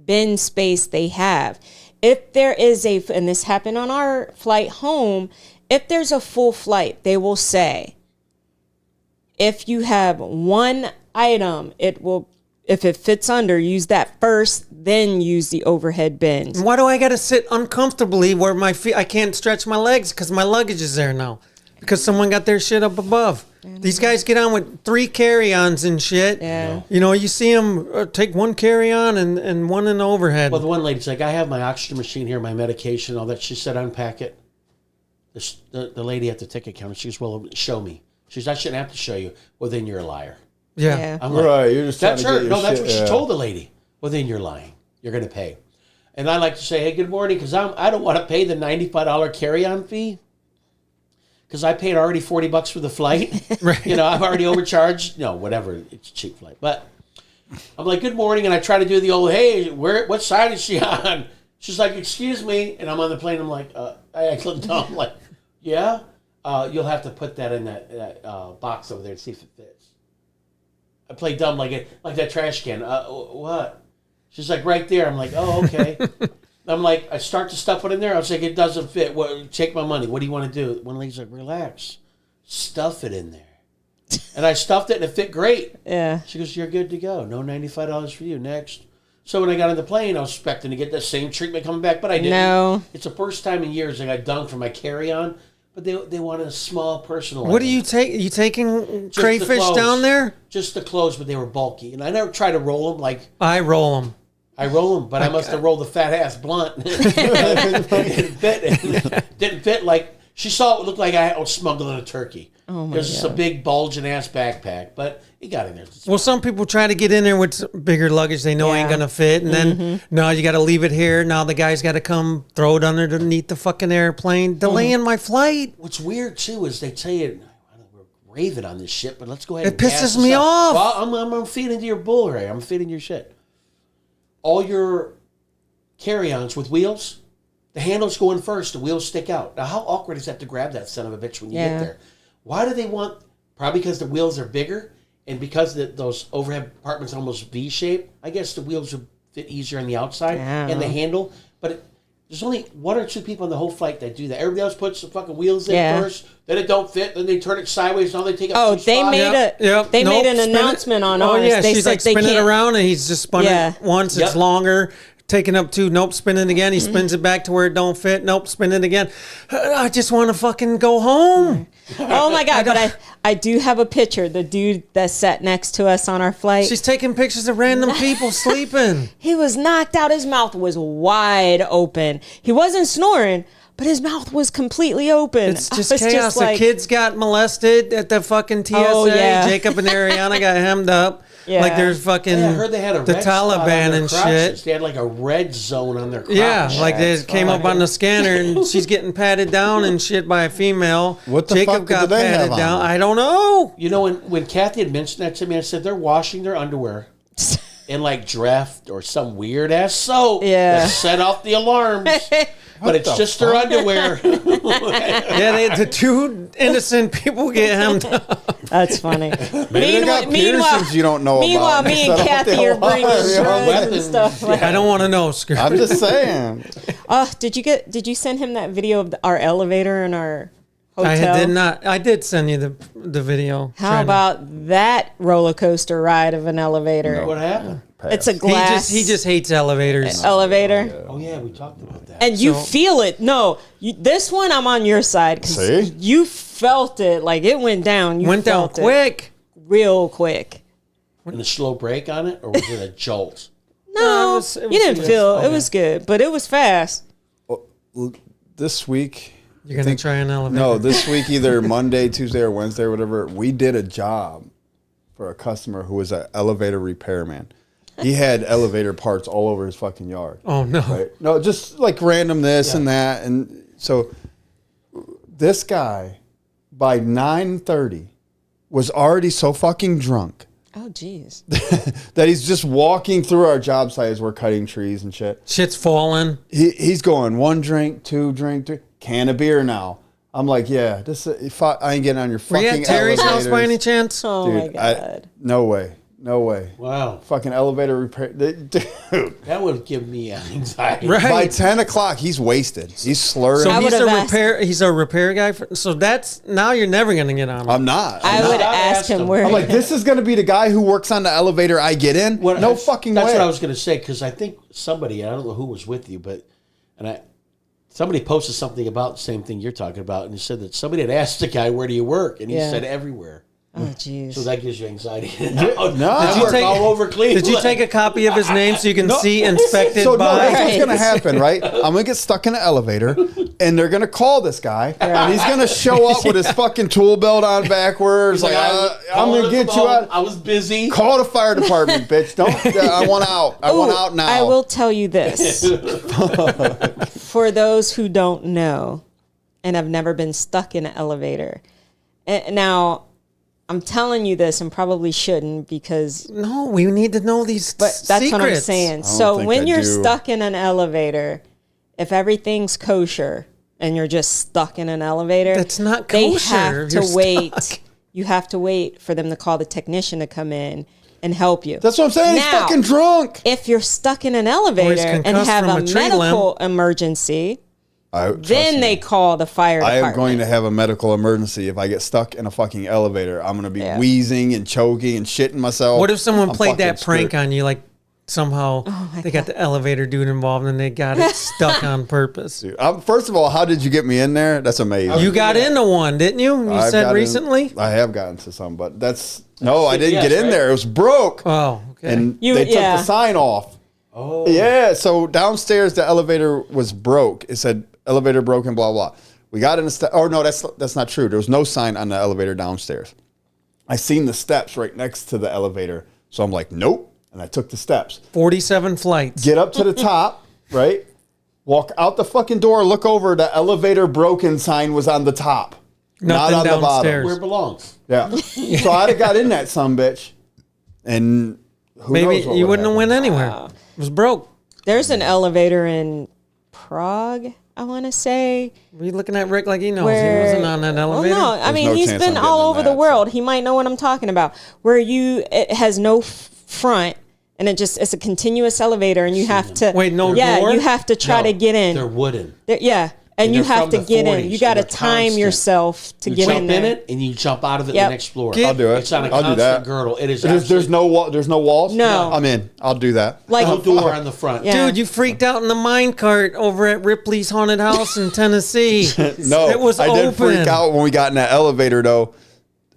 bin space they have. If there is and this happened on our flight home, if there's a full flight, they will say, if you have one item, if it fits under, use that first, then use the overhead bins. Why do I got to sit uncomfortably where my feet? I can't stretch my legs because my luggage is there now. Because someone got their shit up above. These guys get on with 3 carry-ons and shit. Yeah. You know, you see them take 1 carry-on and 1 in the overhead. Well, the one lady's like, I have my oxygen machine here, my medication, all that. She said, unpack it. The lady at the ticket counter, she goes, well, show me. She goes, I shouldn't have to show you. Well, then you're a liar. Yeah. I'm like, Right, you're just trying that's to her. get your No, that's shit, what she yeah. told the lady. Well, then you're lying. You're going to pay. And I like to say, hey, good morning, because I don't want to pay the $95 carry-on fee. Because I paid already $40 for the flight. Right. You know, I've already overcharged. No, whatever. It's a cheap flight. But I'm like, good morning. And I try to do the old, hey, what side is she on? She's like, excuse me. And I'm on the plane. I'm like, I look down. I'm like, yeah? You'll have to put that in that box over there and see if it fits. I play dumb like that trash can. What? She's like, right there. I'm like, oh, okay. I'm like, I start to stuff it in there. I was like, it doesn't fit. Well, take my money. What do you want to do? One lady's like, relax. Stuff it in there. And I stuffed it and it fit great. Yeah. She goes, you're good to go. No $95 for you. Next. So when I got on the plane, I was expecting to get that same treatment coming back, but I didn't. No. It's the first time in years I got dunked for my carry-on, but they wanted a small personal What do item. you take? You taking Just the crayfish clothes. down there? Just the clothes, but they were bulky. And I never tried to roll them like I roll them. I roll them, but I must have rolled the fat ass blunt. It didn't fit like she saw it looked like I was smuggling a turkey. Oh my There's just a big bulging ass backpack, but it got in there. Well, some people try to get in there with bigger luggage they know ain't Yeah. gonna fit, and then no, you got to leave it here. Now the guy's got to come throw it underneath the fucking airplane, delaying my flight. What's weird too is they tell you we're raving on this shit, but let's go ahead. It and gas pisses this me up. off. Well, I'm feeding into your bull, Ray. I'm feeding your shit. All your carry-ons with wheels, the handles go in first, the wheels stick out. Now, how awkward is that to grab that son of a bitch when you Yeah. get there? Why do they want? Probably because the wheels are bigger, and because those overhead compartments are almost V-shaped. I guess the wheels would fit easier on the outside Yeah. and the handle. But there's only 1 or 2 people on the whole flight that do that. Everybody else puts the fucking wheels in Yeah. first, then it don't fit, then they turn it sideways, now they take up Oh, 2 they spots. made they made an spin it. announcement on Oh ours. yeah, They she's said like they spinning it can't- around, and he's just spun Yeah. it once. It's Yep. longer. Taking up 2. Nope, spin it again. He spins it back to where it don't fit. Nope, spin it again. I just want to fucking go home. Oh my god! But I do have a picture. The dude that sat next to us on our flight. She's taking pictures of random people sleeping. He was knocked out. His mouth was wide open. He wasn't snoring, but his mouth was completely open. It's I just was chaos. like, The kids got molested at the fucking TSA. Oh, yeah. Jacob and Ariana got hemmed up. Yeah. Like there's fucking Yeah, I heard they had a the red spot on Taliban their and crotches. shit. They had like a red zone on their crotch. Yeah, like they came up on the scanner Oh, and she's getting patted down and shit by a female. What the Jacob fuck got did they have patted on? down. I don't know. You know, when Kathy had mentioned that to me, I said they're washing their underwear in like Dreft or some weird ass soap Yeah. that set off the alarms. But it's the just their underwear. Yeah, the 2 innocent people get hemmed up. That's funny. Maybe they got piercings you don't know meanwhile, about. me and Set off the Kathy are bringing alarm. drugs and Weapons. stuff. I don't want to know, Skirt. I'm just saying. Did you send him that video of our elevator in our hotel? I did not. I did send you the video. How Trying to- about that roller coaster ride of an elevator? What happened? It's a he glass just hates elevators. elevator. Oh yeah, we talked about that. And you So- feel it. No, this one I'm on your side because See? you felt it. Like it went down. You Went down felt it quick. real quick. And the slow break on it, or was it a jolt? No, it was you didn't good. feel. It Okay. was good, but it was fast. This week, You're gonna try an elevator. no, this week either Monday, Tuesday, or Wednesday, or whatever, we did a job for a customer who was an elevator repairman. He had elevator parts all over his fucking yard. Oh no. Right? No, just like random this and that. And so this guy, by 9:30, was already so fucking drunk Oh, jeez. that he's just walking through our job site as we're cutting trees and shit. Shit's falling. He's going 1 drink, 2 drink, 3 can of beer now. I'm like, yeah, I ain't getting on your Were you fucking at Terry's elevators. house by any chance? Oh, my God. No way. No way. Wow. Fucking elevator repair. Dude. That would give me anxiety. Right. By 10 o'clock, he's wasted. He's slurring. So I would've asked- he's a repair guy. So now you're never going to get on him. I'm not. I would ask him where. I'm like, this is going to be the guy who works on the elevator I get in? No fucking way. That's what I was going to say, because I think somebody, I don't know who was with you, but somebody posted something about the same thing you're talking about, and he said that somebody had asked the guy, where do you work? And he said everywhere. Oh, jeez. So that gives you anxiety. No. Did you take all over Cleveland. Did you take a copy of his name so you can see inspected So by? that's what's gonna happen, right? I'm gonna get stuck in an elevator, and they're gonna call this guy, and he's gonna show up with his fucking tool belt on backwards, like I'm gonna get you out. I was busy. Call the fire department, bitch! Don't. I want out. I want out now. I will tell you this. For those who don't know and have never been stuck in an elevator. Now, I'm telling you this and probably shouldn't because... No, we need to know these But that's secrets. what I'm saying. So think when I you're do. stuck in an elevator, if everything's kosher and you're just stuck in an elevator... That's not They kosher have if to you're wait. stuck. You have to wait for them to call the technician to come in and help you. That's what I'm saying. He's Now, fucking drunk. If you're stuck in an elevator and concussed have from a a tree medical emergency, Trust then me. they call the fire I department. am going to have a medical emergency if I get stuck in a fucking elevator. I'm going to be Yeah. wheezing and choking and shitting myself. What if someone I'm played that fucking prank screwed. on you, like somehow they got the elevator dude involved and they got it stuck on purpose? Dude, first of all, how did you get me in there? That's amazing. You got into one, didn't you? You I've said gotten- recently. I have gotten to some, but no, I didn't Yes, get in right? there. It was broke. Oh, okay. And You- they took yeah. the sign off. Oh. Yeah, so downstairs the elevator was broke. It said elevator broken, blah blah. We got in the oh no, that's not true. There was no sign on the elevator downstairs. I seen the steps right next to the elevator, so I'm like, nope, and I took the steps. 47 flights. Get up to the top, right? Walk out the fucking door, look over, the elevator broken sign was on the top. Nothing not on the bottom. downstairs. Where it belongs. Yeah. So I'd have got in that sumbitch, and who Maybe knows what you would wouldn't have went happen. anywhere. It was broke. There's an elevator in Prague, I want to say. Were you looking at Rick like he knows? Where, He wasn't on that elevator. Well, no, I mean, no he's chance been I'm all getting over in the that, world. so. He might know what I'm talking about. Where it has no front and it's a continuous elevator and you have to. Wait, no Yeah, door? you have to try No, to get in. They're wooden. Yeah. And you they're have from to the get in. 40s, You got to and they're time constant. yourself to You get jump in there. it and you jump out of it Yep. the next floor. I'll do it. It's on a I'll do constant that. girdle. It is. There's no wall. There's no walls. No. I'm in. I'll do that. Like no door on the front. Yeah. Dude, you freaked out in the mine cart over at Ripley's Haunted House in Tennessee. No, it was I open. did freak out when we got in that elevator though,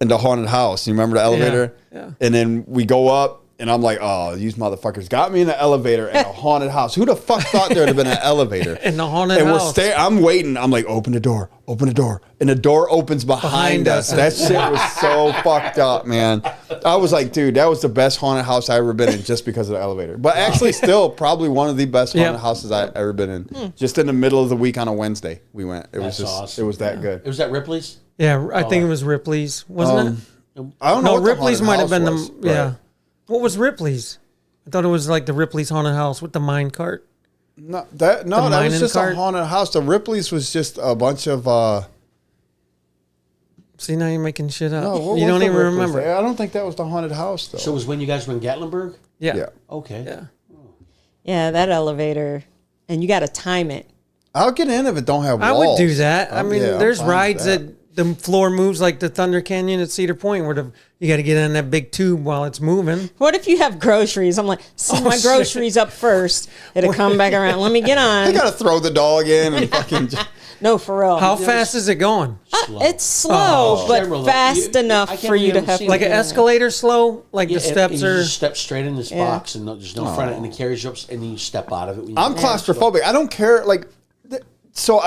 in the haunted house. You remember the elevator? yeah. And then we go up, and I'm like, oh, these motherfuckers got me in the elevator in a haunted house. Who the fuck thought there would have been an elevator In the haunted and house. I'm waiting. I'm like, open the door, and the door opens behind us. That shit was so fucked up, man. I was like, dude, that was the best haunted house I ever been in just because of the elevator. But actually, still probably one of the best haunted Yeah. houses I ever been in. Just in the middle of the week on a Wednesday, we went. It was That's just, awesome. it was that good. It was at Ripley's. Yeah, I think it was Ripley's, wasn't it? I don't know. No, what the Ripley's haunted might have house been was, the yeah. What was Ripley's? I thought it was like the Ripley's Haunted House with the mine cart. That was mining just cart? a haunted house. The Ripley's was just a bunch of. See, now you're making shit up. No, what you was don't the even Ripley's? remember. I don't think that was the haunted house though. So it was when you guys were in Gatlinburg. Yeah. yeah, Okay. Yeah. Yeah, that elevator. And you got to time it. I'll get in if it don't have I walls. would do that. I mean, Yeah, I'm there's fine with rides that the floor moves like the Thunder Canyon at Cedar Point where you got to get in that big tube while it's moving. What if you have groceries? I'm like, send my shit. groceries up first. It'll come back around. Let me get I on. gotta throw the dog in and fucking. No, for real. How fast is it going? Slow. It's slow, but Several, fast I enough can't for you to believe I've have seen Like it. an escalator slow? Like Yeah, the steps and you are... just step straight in this Yeah. box, and there's no front, and it carries you up, and then you step out of it. When you I'm claustrophobic. I don't care. Like, so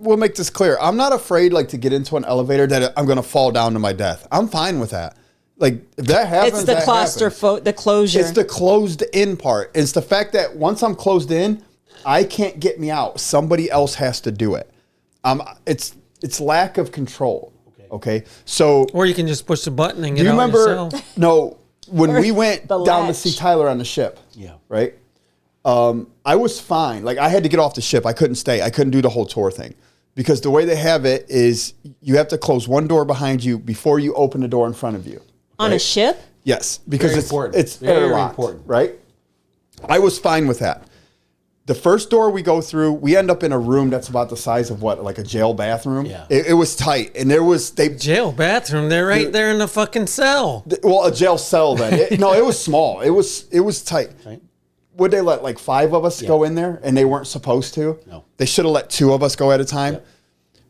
we'll make this clear. I'm not afraid like to get into an elevator that I'm gonna fall down to my death. I'm fine with that. Like if that happens, It's the that happens. the closure. It's the closed in part. It's the fact that once I'm closed in, I can't get me out. Somebody else has to do it. It's lack of control. Okay. So Or you can just push the button and do get you out remember? yourself. No. when we went the down to latch. see Tyler on the ship, Yeah. right? I was fine. Like I had to get off the ship. I couldn't stay. I couldn't do the whole tour thing because the way they have it is you have to close one door behind you before you open the door in front of you. On a ship? Yes, because Very it's important. it's Very airlocked, important. right? I was fine with that. The first door we go through, we end up in a room that's about the size of what, like a jail bathroom. Yeah. It was tight, and there was Jail bathroom. They're right there in the fucking cell. a jail cell then. It was small. It was tight. Right. Would they let like 5 of us go in there, and they weren't supposed to? No. They should have let 2 of us go at a time. Yep.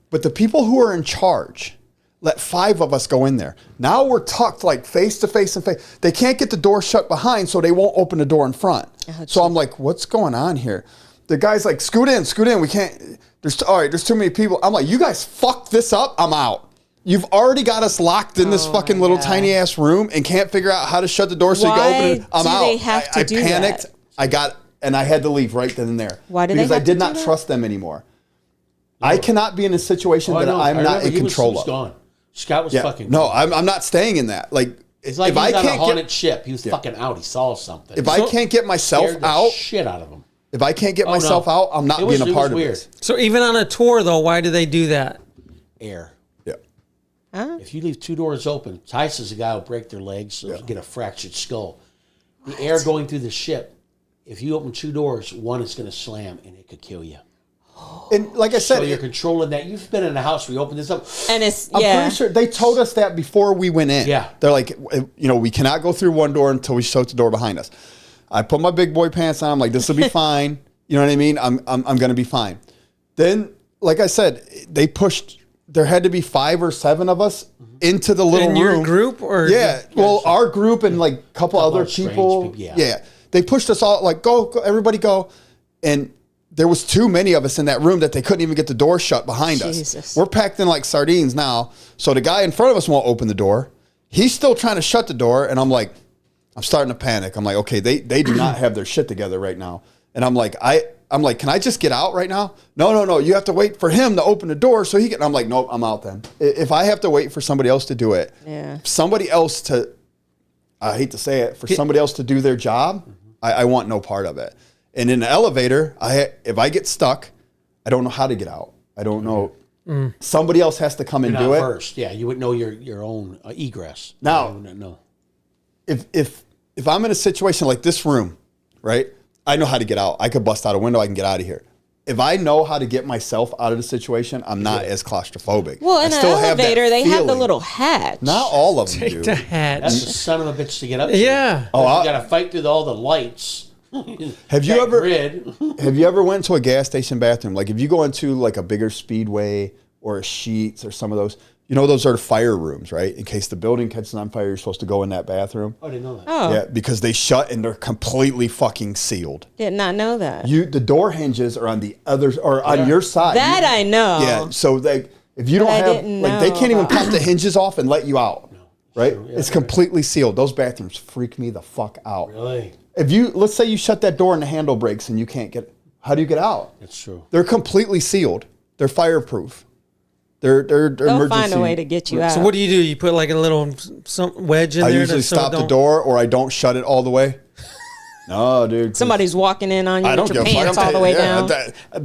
But the people who are in charge let 5 of us go in there. Now we're tucked like face to face and face. They can't get the door shut behind, so they won't open the door in front. So I'm like, what's going on here? The guy's like, scoot in. We can't. There's too many people. I'm like, you guys fucked this up. I'm out. You've already got us locked in this fucking little tiny ass room and can't figure out how to shut the door so you Why can open it. I'm do out. they have to I do panicked. that? I had to leave right then and there. Why do they Because I have did to not do that? trust them anymore. I cannot be in a situation Oh, I that know. I'm I not remember in he was control of. gone. Scott was Yeah. fucking No, gone. I'm not staying in that. Like, It's like if he I was on a can't haunted get, ship. He was fucking out. He saw something. if I can't get myself Scared the out, shit out of him. if I can't get Oh, myself no. out, I'm not It was- being a it part was of weird. this. So even on a tour, though, why do they do that? Air. Yeah. If you leave 2 doors open, Tyson's a guy who'll break their legs, so you get a fractured skull. The air going through the ship, if you open 2 doors, one is going to slam and it could kill you. And like I So said, you're controlling that. You've been in a house where you open this up. And it's, I'm yeah. pretty sure they told us that before we went in. Yeah. They're like, we cannot go through one door until we shut the door behind us. I put my big boy pants on. I'm like, this will be fine. You know what I mean? I'm going to be fine. Then, like I said, they pushed, there had to be 5 or 7 of us into the little In room. your group? Or Yeah. Well, our group and like a couple other of strange people. people, yeah. They pushed us all like, go, everybody go. And there was too many of us in that room that they couldn't even get the door shut behind Jesus. us. We're packed in like sardines now. So the guy in front of us won't open the door. He's still trying to shut the door. And I'm like, I'm starting to panic. I'm like, okay, they do not have their shit together right now. And I'm like, can I just get out right now? No. You have to wait for him to open the door so he can. I'm like, nope, I'm out then. If I have to wait for somebody else to do it, somebody else to, I hate to say it, for somebody else to do their job, I want no part of it. And in the elevator, if I get stuck, I don't know how to get out. I don't know. Somebody else has to come and You're do not it. first. Yeah, you wouldn't know your own egress. Now- You wouldn't know. If I'm in a situation like this room, right? I know how to get out. I could bust out a window. I can get out of here. If I know how to get myself out of the situation, I'm not as claustrophobic. Well, I in an still have that elevator, they have the feeling. little hatch. Not all of them Take do. the hat. That's a son of a bitch to get up to. Yeah. Oh, You got to fight through all the lights. Have you That ever grid. have you ever went to a gas station bathroom? Like if you go into like a bigger Speedway or a Sheetz or some of those, those are fire rooms, right? In case the building catches on fire, you're supposed to go in that bathroom. Oh, I didn't know that. Oh, Yeah, because they shut and they're completely fucking sealed. did not know that. The door hinges are on the other or on your side. That I know. Yeah, so if you don't I have didn't they know can't even about pop the hinges off and let you out. Right? Sure, yeah, it's completely sealed. Those bathrooms freak me the fuck out. Really? Let's say you shut that door and the handle breaks and you can't how do you get out? That's true. They're completely sealed. They're fireproof. They're They'll emergency. find a way to get you out. So what do? You put like a little wedge in I there? usually so it stop the don't- door or I don't shut it all the way. No, dude. Somebody's walking in on you I don't with give your a fuck. pants all the way down.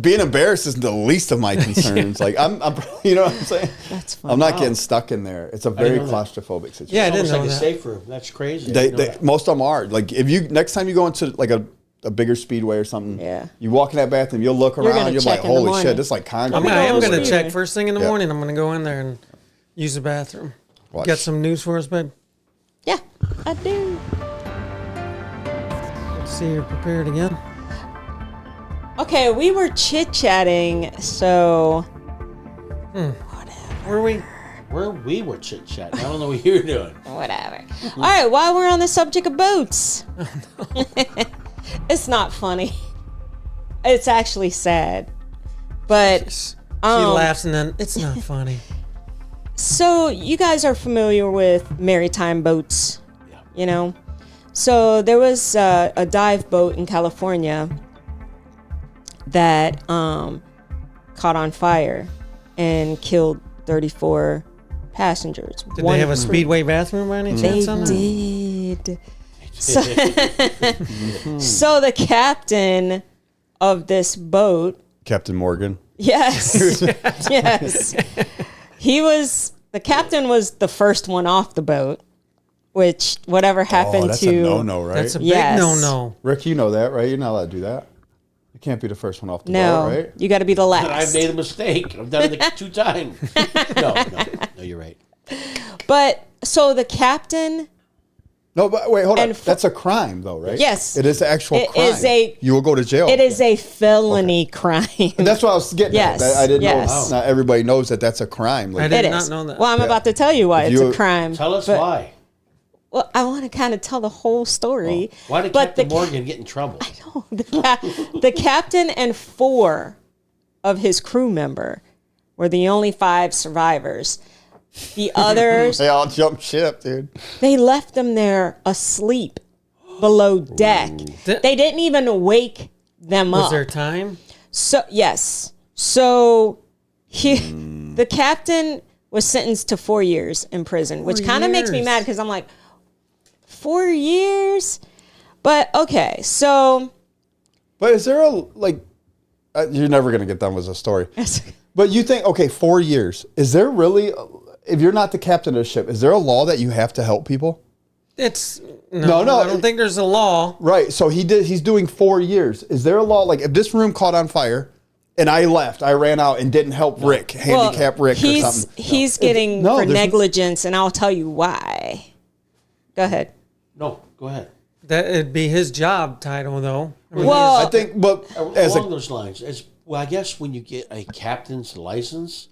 Being embarrassed is the least of my concerns. Like I'm, you know what I'm saying? That's funny. I'm not getting stuck in there. It's a very know that. claustrophobic situation. Yeah, I It's didn't almost know like a that. safe room. That's crazy. I didn't know that. Most of them are. Like if you next time you go into like a bigger Speedway or something, Yeah. you walk in that bathroom, you'll look You're around, gonna you're check like, in the holy morning. shit, this is like concrete. I am going to Weird. check first thing in the Yeah. morning. I'm going to go in there and use the bathroom. Watch. Got some news for us, babe? Yeah, I do. Let's see you're prepared again. Okay, we were chit-chatting, so Where are we? Where we were chit chatting. I don't know what you were doing. whatever. All right, while we're on the subject of boats, it's not funny. It's actually sad. But She laughs and then it's not funny. so you guys are familiar with maritime boats, you know? So there was a dive boat in California that caught on fire and killed 34 passengers. Did they have a speedway bathroom by any They chance on that? did. So the captain of this boat, Captain Morgan. yes, yes, the captain was the first one off the boat, which whatever happened that's to a no-no, right? That's a big Yes. no-no. Rick, you know that, right? You're not allowed to do that. You can't be the first one off the no, boat, right? you got to be the But I've last. made a mistake. I've done it 2 times. No, you're right. But so the captain, No, but wait, hold on. And That's a crime, though, right? Yes. It is an actual It crime. is a- You will go to jail. it is a felony crime. That's what I was getting Yes, at. I didn't yes. know. Not everybody knows that that's a crime. I Like, did It not is. know that. Well, I'm about to tell you why If it's you- a crime. Tell us but- why. Well, I want to kind of tell the whole story. Why did but Captain Morgan get in trouble? The captain and 4 of his crew member were the only 5 survivors. The others, they all jumped ship, dude. they left them there asleep below deck. They didn't even wake them Was up. there time? So yes. So the captain was sentenced to 4 years in prison, which 4 kind of makes me years. mad because I'm like, 4 years? But okay, so But is there a, like, you're never going to get done with the story. But you think, okay, 4 years. Is there really, if you're not the captain of the ship, is there a law that you have to help people? It's No, I don't think there's a law. Right. So he's doing 4 years. Is there a law, like, if this room caught on fire and I left, I ran out and didn't help Rick, handicap Rick or something? he's getting No, for there's- negligence, and I'll tell you why. Go ahead. No, go ahead. That'd be his job title, though. I mean, Well, I think, but as Along a, those lines, I guess when you get a captain's license,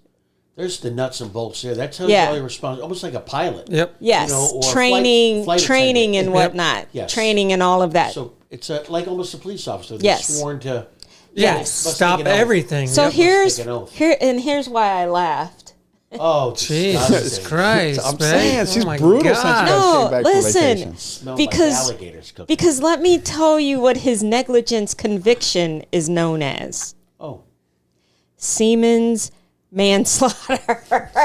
there's the nuts and bolts there. That tells Yeah. you all your responsibility, almost like a pilot. Yep. Yes, You know, or a training, flight training, and attendant. whatnot. Yes. Training and all of that. So it's like almost a police officer. They're Yes. sworn to. Yes. must Stop take an oath. everything. So Yep. here's take an oath. here's why I laughed. Oh, Jesus disgusting. Christ. I'm man. saying, she's Oh my brutal God. since No, came back from listen. vacation. Smelled Because- like alligators cooking. Because let me tell you what his negligence conviction is known as: Oh, Seaman's manslaughter.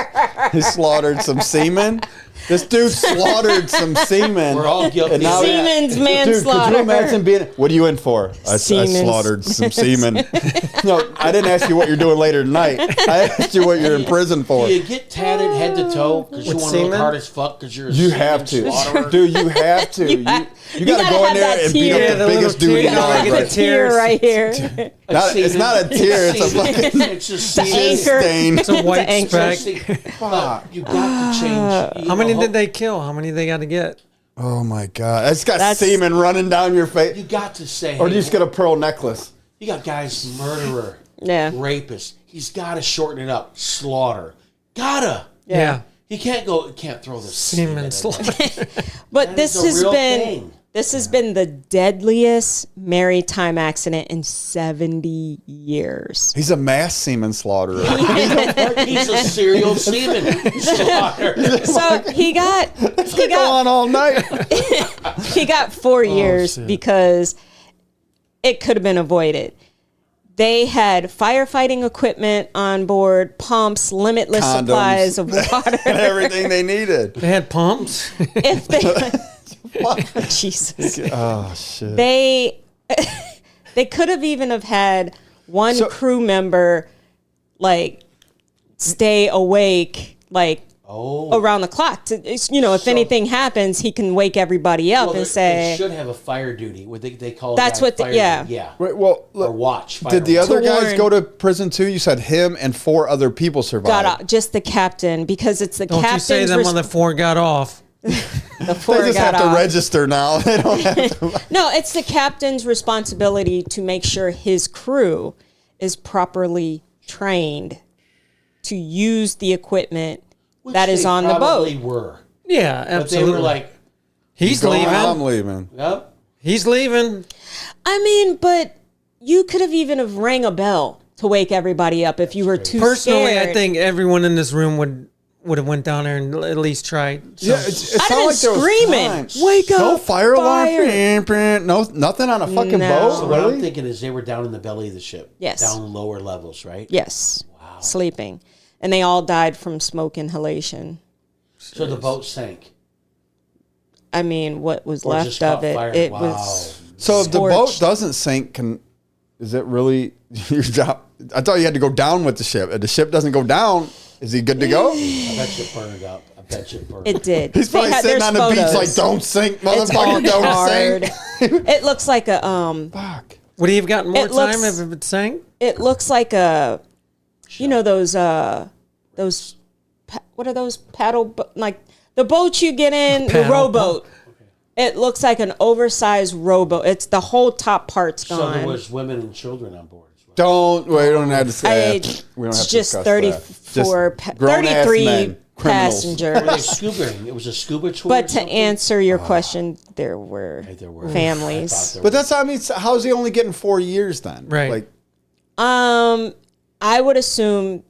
He slaughtered some seamen. This dude slaughtered some seamen. we're all guilty. And now- of that. Seaman's Dude, manslaughter. could you imagine being? What are you in for? I Siemens. slaughtered some semen. No, I didn't ask you what you're doing later tonight. I asked you what you're in prison for. Do you get tatted head to toe because you With want to look semen? hard as fuck because you're a You semen have to, slaughterer? dude. You have to. You gotta gotta go in have there that and beat tear. up Yeah, the the biggest little dude you tear. know. Like Like the Right? a tear tears. right here. It's not a tear. It's a fucking It's just The semen. anchor. stain. It's a white anchor. speck. But you got to change. How many did they kill? How many they got to get? Oh my god, it's got That's- semen running down your face. You got to say. Or do hey, you just get a pearl necklace? You got guys, murderer, Yeah. rapist. He's got to shorten it up. Slaughter. Gotta. Yeah. He can't throw the Semen slaughter. But That this is a has real been thing. this has been the deadliest maritime accident in 70 years. He's a mass semen slaughterer. He's a serial semen slaughter. So he got Go on all night. he got 4 years shit. because it could have been avoided. They had firefighting equipment on board, pumps, limitless Condoms. supplies of water. And everything they needed. They had pumps. If they Jesus. Oh shit. They could have even have had one So- crew member like stay awake like around the clock to, if anything happens he can wake everybody up Well, and they say should have a fire duty. What they call That's that what the- fire yeah. duty. Yeah. Wait, well, Or look, watch. Fire did the watch. other To guys warn- go to prison too? You said him and 4 other people survived. got out, just the captain because it's the Don't you captain's say them on the 4 got off. the four They just got have to off. register now. They don't have to. No, it's the captain's responsibility to make sure his crew is properly trained to use the equipment Which that is they on the probably boat. were. Yeah, But absolutely. they were like, He's Go on, leaving. I'm leaving. yep. He's leaving. I mean, but you could have even have rang a bell to wake everybody up if you were too Personally, scared. I think everyone in this room would have went down there and at least tried. Yeah, it I'd sounded have been like there was screaming, times. "Wake No up, fire alarm. fire." No, nothing on a fucking No. boat. So what I'm Really? thinking is they were down in the belly of the ship. Yes. Down lower levels, right? Yes, sleeping, and they all died from smoke inhalation. So the boat sank. I mean, what was Or left just of caught it, fire. it Wow. was So if the boat scorched. doesn't sink, is it really your job? I thought you had to go down with the ship. If the ship doesn't go down, is he good to go? I bet you it burned up. I bet you it burned It up. did. He's probably sitting there's on the beach photos. like, "Don't sink, It's all motherfucker, don't charred. sink." It looks like a Fuck. Would he have gotten more It looks- time if it sank? It looks like a, you know, those what are those like the boats you get in, the Paddle rowboat. It looks like an oversized rowboat. It's the whole top part's So gone. there was women and children on board as well. We don't have to say. We don't have It's to just discuss 34, that. Just grown-ass 33 men, criminals. Were they passengers. scubaing? It was a scuba tour. But or to something? answer your question, there were There were. families. I thought there But were. that's I mean, so how's he only getting 4 years then? Right. Like, I would assume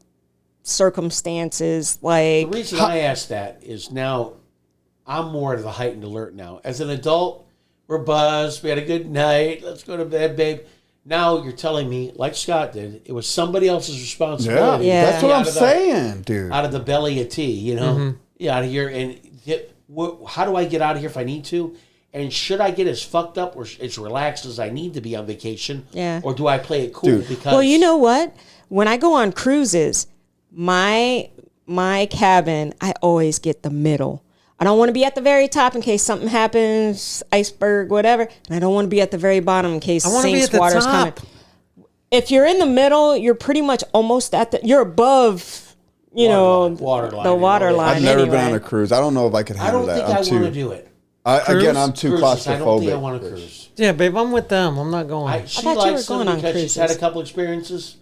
circumstances like The reason I asked that is now I'm more of a heightened alert now. As an adult, we're buzzed. We had a good night. Let's go to bed, babe. Now you're telling me, like Scott did, it was somebody else's responsibility. Yeah. that's what Out I'm of the- saying, dude. Out of the belly of tea, you know? Yeah, out of here. And how do I get out of here if I need to? And should I get as fucked up or as relaxed as I need to be on vacation? Yeah. Or do I play it cool? Dude. Because well, you know what? When I go on cruises, my cabin, I always get the middle. I don't want to be at the very top in case something happens, iceberg, whatever. And I don't want to be at the very bottom in case I want to be Saints at the water's top. coming. If you're in the middle, you're pretty much almost you're above, Water line, the water line. I've never anyway. been on a cruise. I don't know if I could I handle don't that. think I I'm want to do it. Again, I'm too Cruises, I don't think I claustrophobic. want to cruise. Yeah, babe, I'm with them. I'm not going. She thought you likes were them going on because she's had a cruises. couple experiences.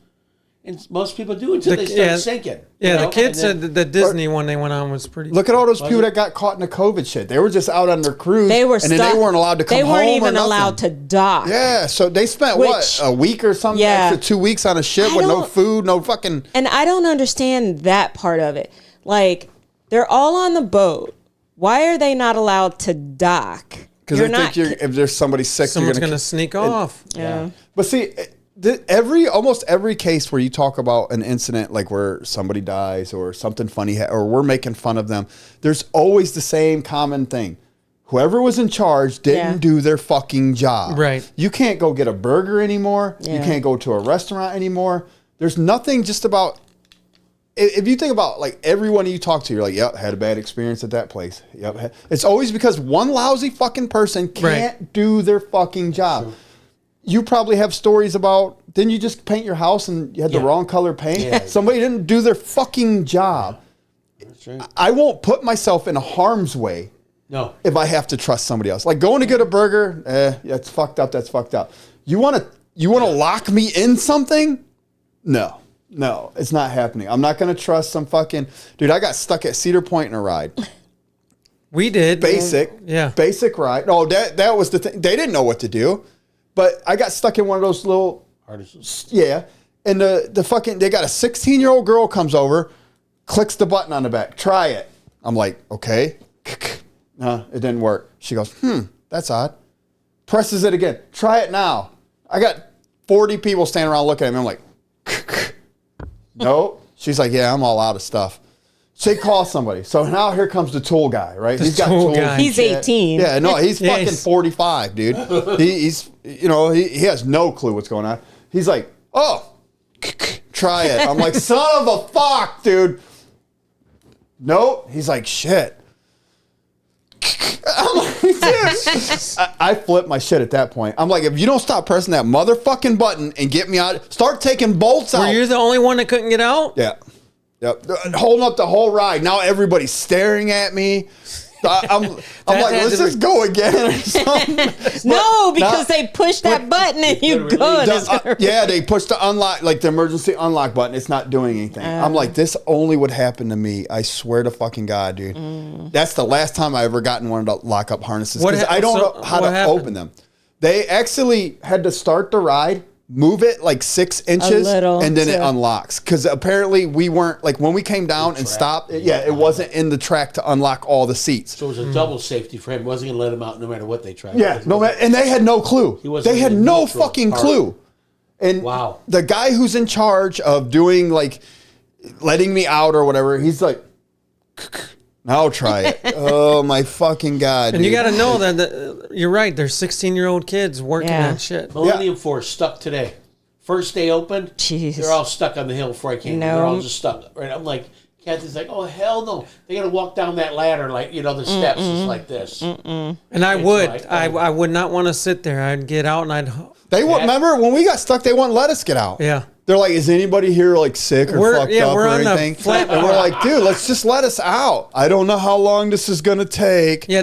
And most people do until they start yeah, sinking. yeah, you the know? kids And then- said the Disney one they went on was pretty. Look at all those people that got caught in the COVID shit. They were just out on their cruise. They were and stuck. then they weren't allowed to come They home. weren't or even nothing. allowed to dock. Yeah, so they spent Which- a week or something, Yeah. extra 2 weeks on a ship I with no don't- food, no fucking. And I don't understand that part of it. Like, they're all on the boat. Why are they not allowed to dock? Because I think if there's somebody sick, Someone's you're gonna sneak off. Yeah. But see, almost every case where you talk about an incident like where somebody dies or something funny or we're making fun of them, there's always the same common thing. Whoever was in charge didn't Yeah. do their fucking job. Right. You can't go get a burger anymore. You Yeah. can't go to a restaurant anymore. There's nothing just about. If you think about like everyone you talk to, you're like, yep, had a bad experience at that place. Yep. It's always because one lousy fucking person can't do their fucking job. You probably have stories about, didn't you just paint your house and you had the Yeah. wrong color paint? Yeah. Somebody didn't do their fucking job. That's right. I won't put myself in harm's way No. if I have to trust somebody else. Like going to get a burger, that's fucked up, that's fucked up. You want to lock me in something? No, it's not happening. I'm not going to trust some fucking, dude, I got stuck at Cedar Point in a ride. We did. Basic ride. Oh, that was the thing. They didn't know what to do. But I got stuck in one of those little, Artists. yeah. And the fucking, they got a 16-year-old girl comes over, clicks the button on the back. Try it. I'm like, okay. No, it didn't work. She goes, that's odd. Presses it again. Try it now. I got 40 people standing around looking at me. I'm like, no. She's like, yeah, I'm all out of stuff. She calls somebody. So now here comes the tool guy, right? The He's got tool tools. guy. and He's shit. 18. Yeah, no, he's Yeah, fucking he's- 45, dude. He has no clue what's going on. He's like, oh, try it. I'm like, son of a fuck, dude. Nope. He's like, shit. I'm like, dude. I flipped my shit at that point. I'm like, if you don't stop pressing that motherfucking button and get me out, start taking bolts Were out. you the only one that couldn't get out? Yeah. Yep. Holding up the whole ride. Now everybody's staring at me. I'm like, had let's to just go again or something. No, because now- they push that button and you go. And it's gonna Yeah, they push the unlock, like the emergency unlock button. It's not doing anything. I'm like, this only would happen to me. I swear to fucking God, dude. That's the last time I ever gotten one of the lockup harnesses because I don't know how to open them. They actually had to start the ride, move it like 6 inches, little and then it to- unlocks. Because apparently we weren't, like when we came down and stopped, it wasn't in the track to unlock all the seats. So it was a double safety for him. He wasn't going to let him out no matter what they tried. Yeah, no, and they had no clue. wasn't They had in no neutral fucking part. clue. And Wow. the guy who's in charge of doing like letting me out or whatever, he's like, Now try it. Oh my fucking God. And you dude. got to know that you're right. There's 16-year-old kids working Yeah. that shit. Millennium Force stuck today. First day open, Jeez. they're all stuck on the hill before I came. No. They're all just stuck. Right? I'm like, Kathy's like, oh, hell no. They got to walk down that ladder like, the steps is like this. And I It's would. like, I would not want to sit there. I'd get out and I'd. They wouldn't, remember when we got stuck, they wouldn't let us get out. Yeah. They're like, is anybody here like sick or fucked up we're or on the anything? flat And we're like, dude, let's just let us out. I don't know how long this is going to take. Yeah,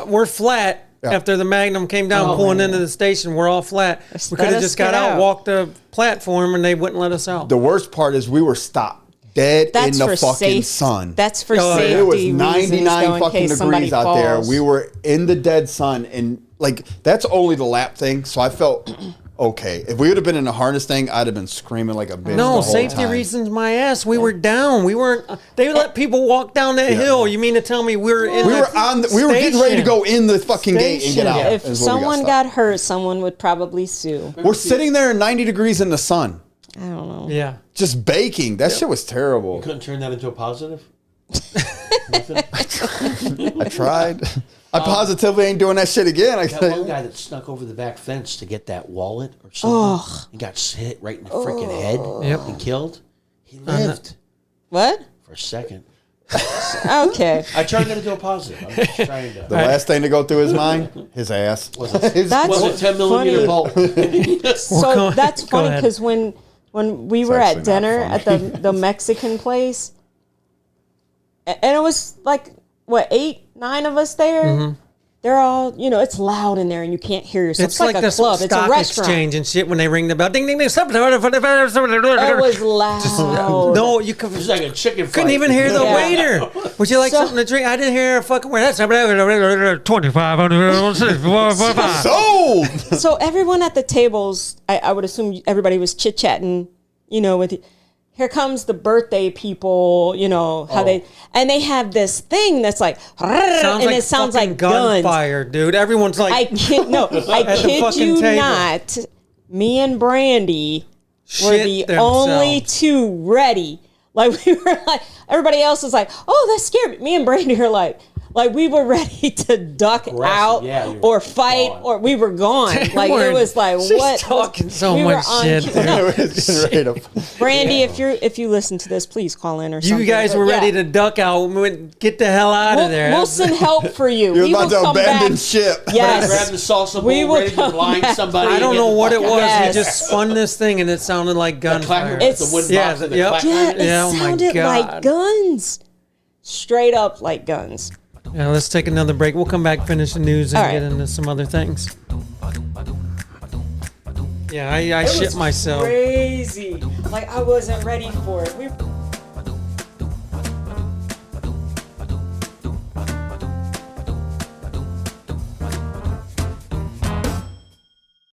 we're flat. Yeah. After the Magnum came down, pulling into the station, we're all flat. We could let have us just got get out, out. walked the platform, and they wouldn't let us out. The worst part is we were stopped dead That's in the for fucking safe. sun. That's for Oh, safety. yeah. It was reasons, 99 though, in fucking case somebody degrees out there. falls. We were in the dead sun, and like that's only the lap thing. So I felt okay. If we would have been in a harness thing, I'd have been screaming like a bitch. the No, whole safety time. reasons, my ass. We were down. We weren't. They let people walk down that hill. You mean to tell me we were in? We the were on. We were getting ready to station? go in the fucking gate and get out. If is when we someone stuck. got hurt, someone would probably sue. We're sitting there in 90 degrees in the sun, I don't know. Yeah. just baking. That shit was terrible. Couldn't turn that into a positive? Nothing? I tried. I positively ain't doing that shit again. I That one guy that snuck over the back fence to get that wallet or something and got hit right in the freaking head Yep. and killed. He lived What? for a second. Okay. I turned it into a positive. I'm just trying to. the last thing to go through his mind, his ass. That's That's was a 10 millimeter funny. bolt. So that's go funny ahead. because when we were actually at dinner not at funny. the Mexican place, and it was like what 8, 9 of us there. Mm-hmm. They're all, it's loud in there and you can't hear yourself. It's It's like like a the club. It's a stock restaurant. exchange and shit when they ring the bell. Ding, ding, ding. It It was loud. No, you could. It's like a chicken Couldn't fight. even hear the Yeah. waiter. Would you like So- something to drink? I didn't hear a fucking word. That's 25. Sold. So everyone at the tables, I would assume everybody was chit chatting, with. Here comes the birthday people, how they have this thing that's like, it sounds like guns. gunfire, dude. Everyone's like, I kid fucking you table. not. Me and Brandy were shit the only themselves. two ready. Like we were like everybody else was like, oh, that scared me. Me and Brandy are like we were ready to duck out yeah, you were or fight gone. or we were gone. Like We're- it was like she's what talking so we were much on shit cue. there. I was getting ready to- Brandy, if you listen to this, please call in or something. you guys But were yeah. ready to duck out. We went, get the hell out of there. We'll send help for you. You're We about will to come abandon back. ship. Yes. Grab the salsa We bowl, will ready to come blind back. somebody. I don't and know get what the it fuck was. out. Yes. You just spun this thing and it sounded like gunfire. It's the wooden Yeah, box with the yep. clack. Yeah, it Yeah, oh my sounded like God. guns. Straight up like guns. Yeah, let's take another break. We'll come back, finish the news, and All right. get into some other things. Yeah, I shit myself. Crazy. Like I wasn't ready for it.